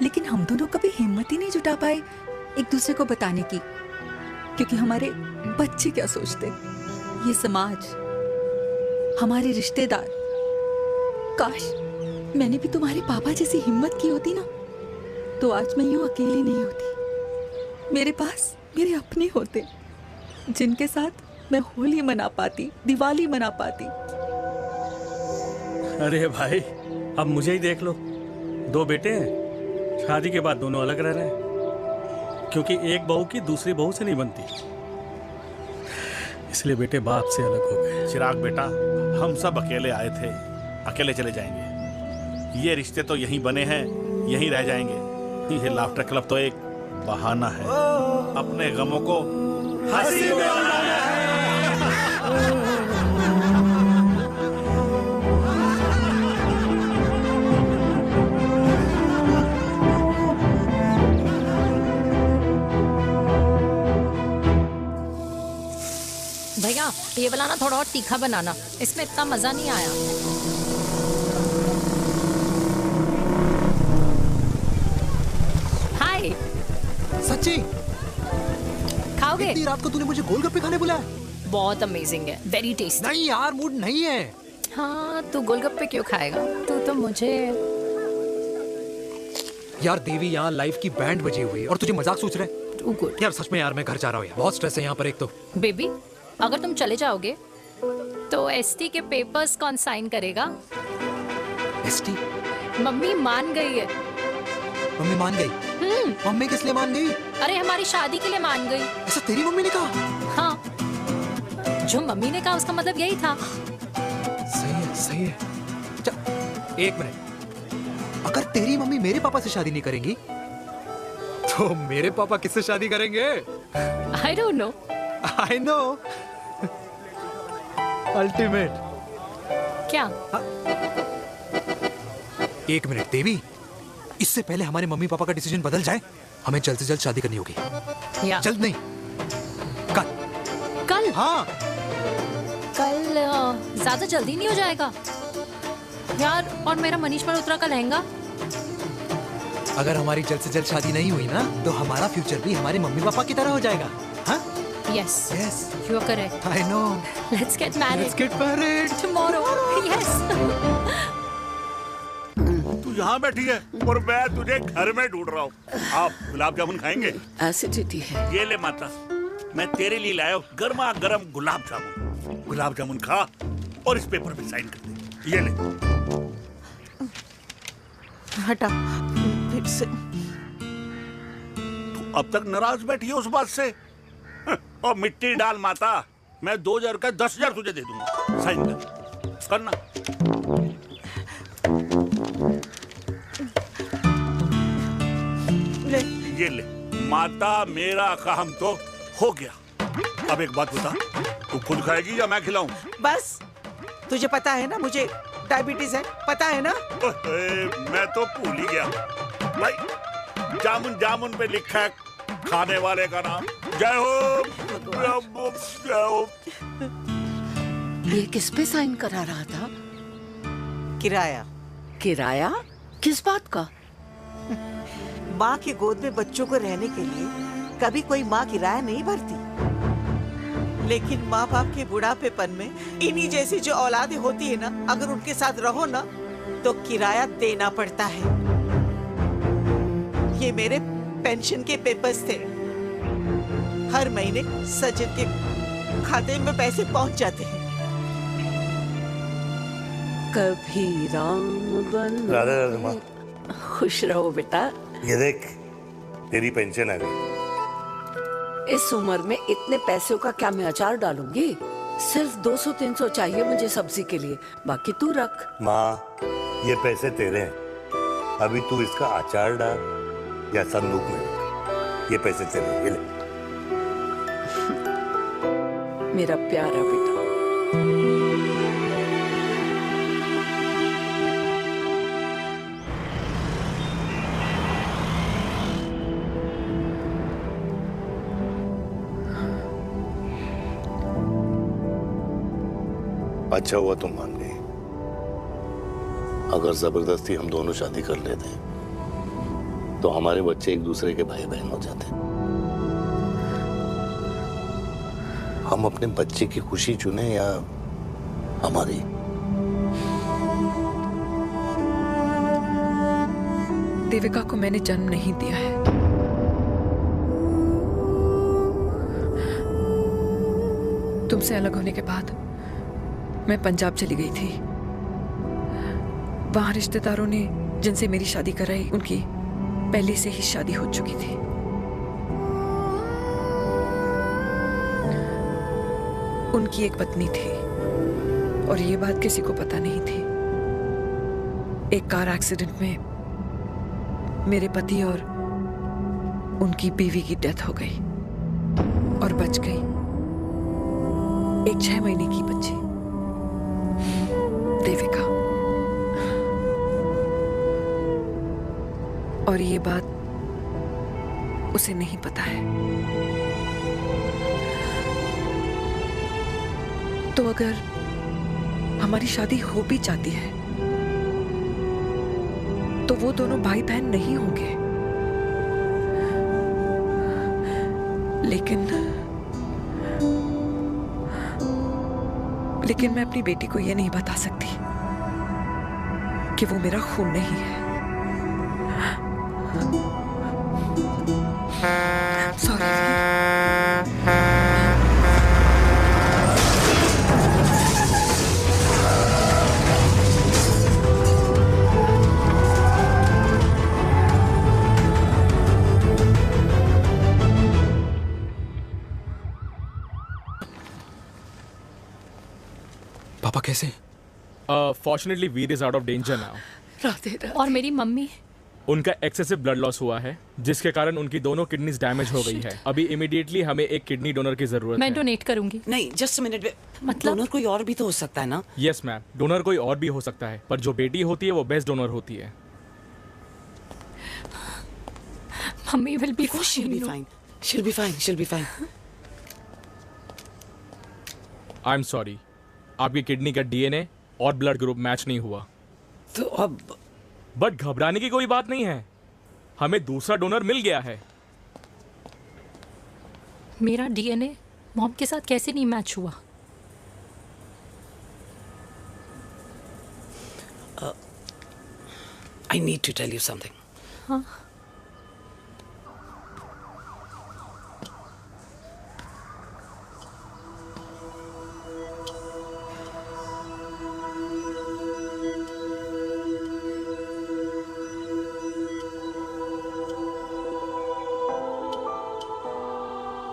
लेकिन हम दोनों कभी हिम्मत ही नहीं जुटा पाए एक दूसरे को बताने की, क्योंकि हमारे बच्चे क्या सोचते, ये समाज, हमारे रिश्तेदार। काश मैंने भी तुम्हारे पापा जैसी हिम्मत की होती ना, तो आज मैं यूं अकेली नहीं होती। मेरे पास मेरे अपने होते, जिनके साथ मैं होली मना पाती, दिवाली मना पाती। अरे भाई, अब मुझे ही देख लो, 2 बेटे हैं, शादी के बाद दोनों अलग रह रहे हैं, क्योंकि एक बहू की दूसरी बहू से नहीं बनती, इसलिए बेटे बाप से अलग हो गए। चिराग बेटा, हम सब अकेले आए थे, अकेले चले जाएंगे। ये रिश्ते तो यहीं बने हैं, यहीं रह जाएंगे। ये लाफ्टर क्लब तो एक बहाना है अपने गमों को हंसी में बनाना है। भैया, ये वाला ना थोड़ा और तीखा बनाना, इसमें इतना मजा नहीं आया। हाय। सच्ची? खाओगे? इतनी रात को तूने मुझे गोलगप्पे खाने बुलाया? बहुत अमेजिंग है, वेरी टेस्टी। नहीं यार, मूड नहीं है। हाँ, तू गोलगप्पे क्यों खाएगा? तू तो मुझे। यार देवी, यहाँ लाइफ की बैंड बजी हुई है और तुझे मजाक सोच रहे? Too good. यार सच में यार, मैं घर जा रहा हूँ यार, बहुत स्ट्रेस है यहाँ पर एक तो। बेबी, अगर तुम चले जाओगे तो एसटी के पेपर्स कौन साइन करेगा? एसटी? मम्मी मान गई है। मम्मी मान गई? मम्मी किस लिए मान गई? अरे हमारी शादी के लिए मान गई। ऐसा तेरी मम्मी ने कहा? हाँ, जो मम्मी ने कहा उसका मतलब यही था। सही है, सही है। एक मिनट, अगर तेरी मम्मी मेरे पापा से शादी नहीं करेंगी तो मेरे पापा किससे शादी करेंगे? I don't know. I know. Ultimate. क्या? एक मिनट देवी, इससे पहले हमारे मम्मी पापा का डिसीजन बदल जाए, हमें जल्द से जल्द शादी करनी होगी। या। जल्द नहीं, कल। कल? हाँ। कल ज्यादा जल्दी नहीं हो जाएगा यार? और मेरा मनीष मल्होत्रा का लहंगा? अगर हमारी जल्द से जल्द शादी नहीं हुई ना, तो हमारा फ्यूचर भी हमारे मम्मी पापा की तरह हो जाएगा। हाँ? Yes. Yes. You are correct. I know. Let's get married. Let's get married. Tomorrow. Yes. तू यहाँ बैठी है और मैं तुझे घर में ढूंढ रहा हूँ। आप गुलाब जामुन खाएंगे? एसिडिटी है। ये ले माता, मैं तेरे लिए लाया हूँ गर्मा गर्म गुलाब जामुन। गुलाब जामुन खा और इस पेपर पे साइन कर दे। ये ले। हटा फिर से। तू अब तक नाराज बैठी है उस बात से? और मिट्टी डाल माता, मैं 2000 का 10,000 तुझे दे दूंगा। साइन कर, करना। ले। ये ले माता, मेरा काम तो हो गया। अब एक बात बता, तू खुद खाएगी या मैं खिलाऊं? बस, तुझे पता है ना मुझे डायबिटीज है, पता है ना? मैं तो भूल ही गया भाई, जामुन जामुन पे लिखा है खाने वाले का नाम। जय हो, जय हो। ये किस पे साइन करा रहा था? किराया। किराया? किस बात का? माँ की गोद में बच्चों को रहने के लिए कभी कोई माँ किराया नहीं भरती, लेकिन माँ बाप के बुढ़ापेपन में इन्हीं जैसी जो औलादें होती है ना, अगर उनके साथ रहो ना तो किराया देना पड़ता है। ये मेरे पेंशन के पेपर्स थे, हर महीने सचिन के खाते में पैसे पहुंच जाते हैं। कभी राम बन। राधे राधे माँ। खुश रहो बेटा। ये देख, तेरी पेंशन आ गई। इस उम्र में इतने पैसों का क्या मैं अचार डालूंगी? सिर्फ 200-300 चाहिए मुझे सब्जी के लिए, बाकी तू रख। माँ, ये पैसे तेरे हैं, अभी तू इसका अचार डाल या संदूक में रख। ये पैसे तेरे हैं, ये ले। मेरा प्यारा बेटा। अच्छा हुआ तुम मान गई, अगर जबरदस्ती हम दोनों शादी कर लेते तो हमारे बच्चे एक दूसरे के भाई बहन हो जाते। हम अपने बच्चे की खुशी चुने या हमारी? देविका को मैंने जन्म नहीं दिया है, तुमसे अलग होने के बाद मैं पंजाब चली गई थी। वहां रिश्तेदारों ने जिनसे मेरी शादी कराई उनकी पहले से ही शादी हो चुकी थी। उनकी एक पत्नी थी और ये बात किसी को पता नहीं थी। एक कार एक्सीडेंट में मेरे पति और उनकी बीवी की डेथ हो गई और बच गई एक 6 महीने की बच्ची देविका। और ये बात उसे नहीं पता है। तो अगर हमारी शादी हो भी जाती है तो वो दोनों भाई बहन नहीं होंगे। लेकिन मैं अपनी बेटी को ये नहीं बता सकती कि वो मेरा खून नहीं है। सॉरी। पापा कैसे? Fortunately Veer is out of danger now. Radhe Radhe. और मेरी मम्मी? उनका एक्सेसिव ब्लड लॉस हुआ है जिसके कारण उनकी दोनों किडनीज डैमेज हो गई है। अभी इमीडिएटली हमें एक किडनी डोनर की जरूरत है। मैं डोनेट करूंगी। नहीं, जस्ट अ मिनट। मतलब डोनर कोई और भी तो हो सकता है ना? यस मैम, डोनर कोई और भी हो सकता है, पर जो बेटी होती है वो बेस्ट डोनर होती है। Mummy will be fine. she'll be fine. I am sorry, आपकी किडनी का डीएनए और ब्लड ग्रुप मैच नहीं हुआ। तो अब बट घबराने की कोई बात नहीं है, हमें दूसरा डोनर मिल गया है। मेरा डीएनए मॉम के साथ कैसे नहीं मैच हुआ? I need to tell you something. हाँ।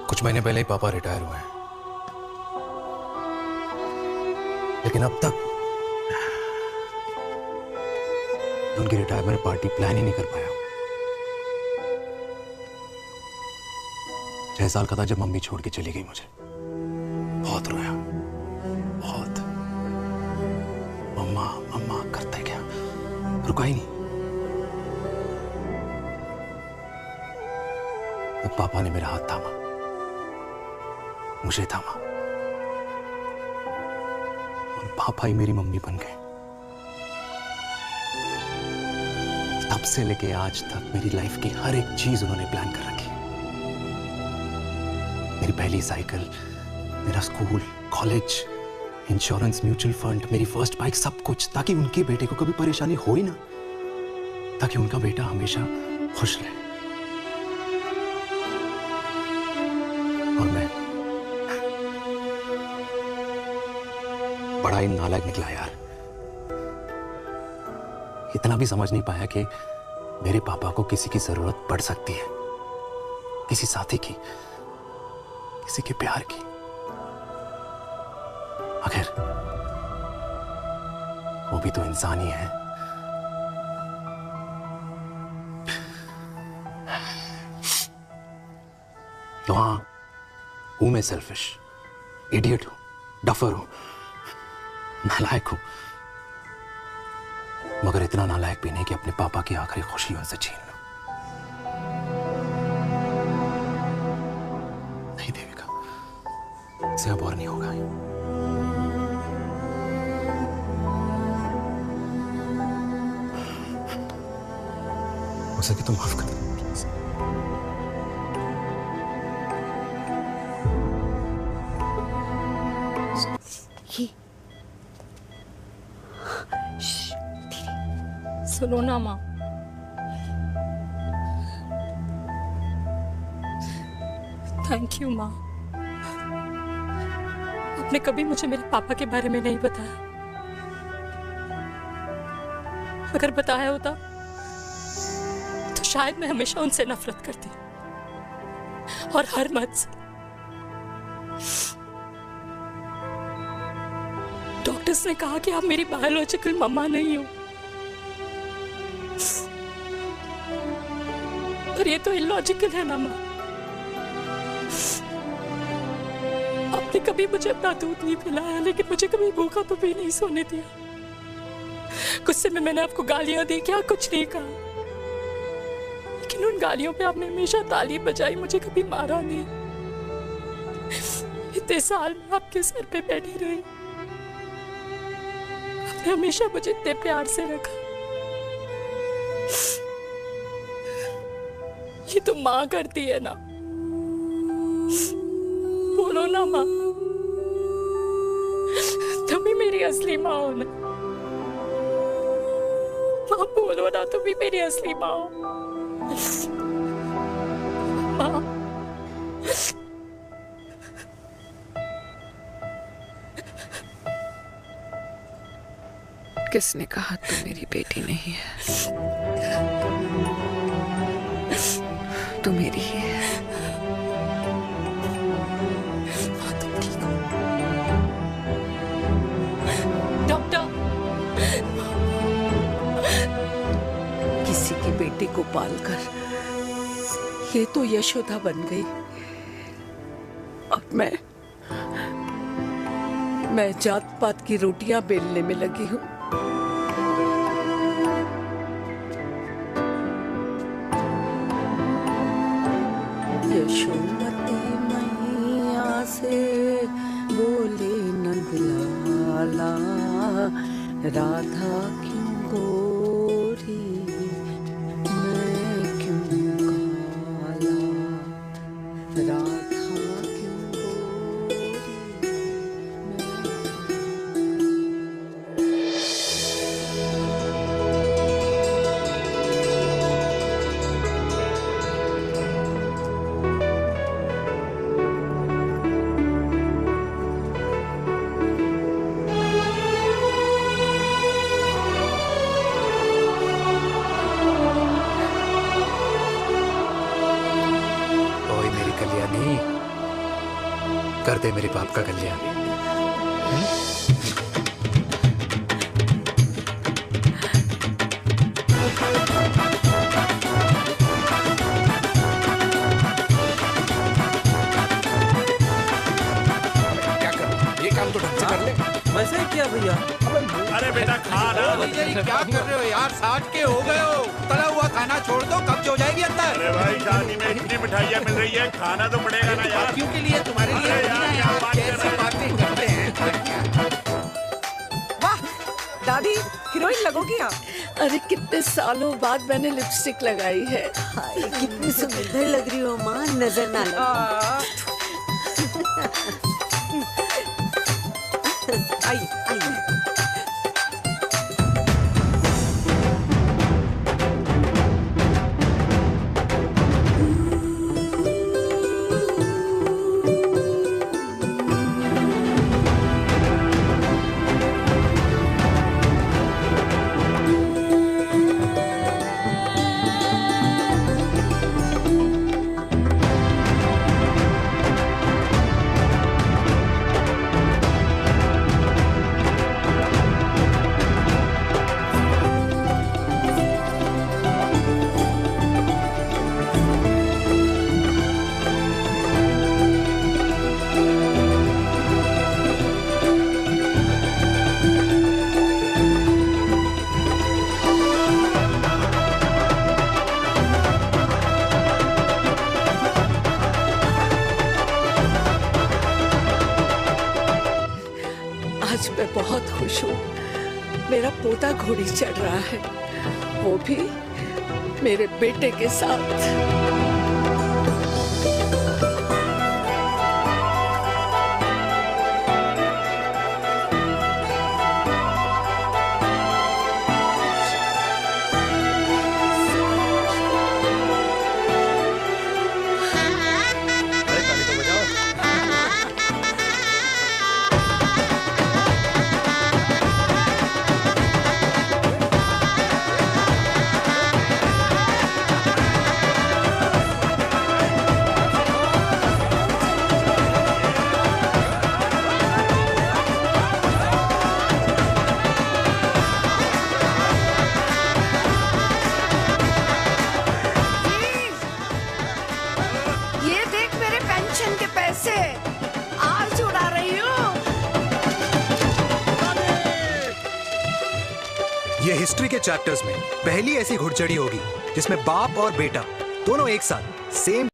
कुछ महीने पहले ही पापा रिटायर हुए हैं, लेकिन अब तक उनकी रिटायरमेंट पार्टी प्लान ही नहीं कर पाया। 6 साल का था जब मम्मी छोड़ के चली गई मुझे। बहुत रोया, बहुत। मम्मा मम्मा करते क्या, रुका ही नहीं। तो पापा ने मेरा हाथ थामा, मुझे थामा, और पापा ही मेरी मम्मी बन गए। तब से लेके आज तक मेरी लाइफ की हर एक चीज उन्होंने प्लान कर रखी। मेरी पहली साइकिल, मेरा school, college, insurance, mutual fund, मेरी फर्स्ट बाइक, सब कुछ, ताकि उनके बेटे को कभी परेशानी हो ही ना, ताकि उनका बेटा हमेशा खुश रहे। और मैं बड़ा ही नालायक निकला यार। इतना भी समझ नहीं पाया कि मेरे पापा को किसी की जरूरत पड़ सकती है, किसी साथी की, किसी के प्यार की। आखिर वो भी तो इंसान ही है। तो हाँ, हूं मैं सेल्फिश, इडियट हूं, डफर हूं, नालायक हूं, मगर इतना नालायक भी नहीं कि अपने पापा की आखिरी खुशी उनसे छीन लूं। नहीं देविका, इसे अब और नहीं होगा। हो सके तो माफ कर दो प्लीज। सुनो ना माँ, थैंक यू माँ। आपने कभी मुझे मेरे पापा के बारे में नहीं बताया। अगर बताया होता तो शायद मैं हमेशा उनसे नफरत करती और हर मत से। डॉक्टर्स ने कहा कि आप मेरी बायोलॉजिकल मम्मा नहीं हो, पर ये तो इलॉजिकल है ना माँ। आपने कभी मुझे अपना दूध नहीं पिलाया, लेकिन मुझे कभी भूखा तो भी नहीं सोने दिया। गुस्से में मैंने आपको गालियां दी, क्या कुछ नहीं कहा, लेकिन उन गालियों पे आपने हमेशा ताली बजाई, मुझे कभी मारा नहीं। इतने साल में आपके सर पे बैठी रही, आपने हमेशा मुझे इतने प्यार से रखा। ये तो माँ करती है ना, बोलो ना माँ, तुम ही मेरी असली माँ हो ना। माँ बोलो ना, तुम ही मेरी असली माँ हो। माँ किसने कहा तू मेरी बेटी नहीं है? तू मेरी ही है। डॉक्टर, किसी की बेटी को पालकर ये तो यशोदा बन गई, और मैं जात पात की रोटियां बेलने में लगी हूँ। यशोमती मैया से बोले नंदलाला, राधा क्यों गोरी मैं क्यों काला, राधा क्यों गोरी। कर दे मेरे बाप का कल्याण। क्या कर, ये काम तो ढंग से कर ले। वैसे ही क्या भैया? अरे बेटा खा ना। भैया ये क्या कर रहे हो यार, 60 के हो गए हो, तला हुआ खाना छोड़ दो, कब्ज हो जाएगी अंदर। अरे भाई शादी में इतनी मिठाइयाँ मिल रही है, खाना तो पड़ेगा ना यार। क्यों के लिए तुम्हारे लिए कैसी बातें करते हैं। वाह दादी, हीरोइन लगोगी आप। अरे कितने सालों बाद मैंने लिपस्टिक लगाई है। हाय कितनी सुंदर लग रही हो माँ, नजर ना लगे। आइए आइए। आज मैं बहुत खुश हूँ। मेरा पोता घोड़ी चढ़ रहा है, वो भी मेरे बेटे के साथ। से आज उड़ा रही हूँ। ये हिस्ट्री के चैप्टर्स में पहली ऐसी घुड़चढ़ी होगी जिसमें बाप और बेटा दोनों एक साथ सेम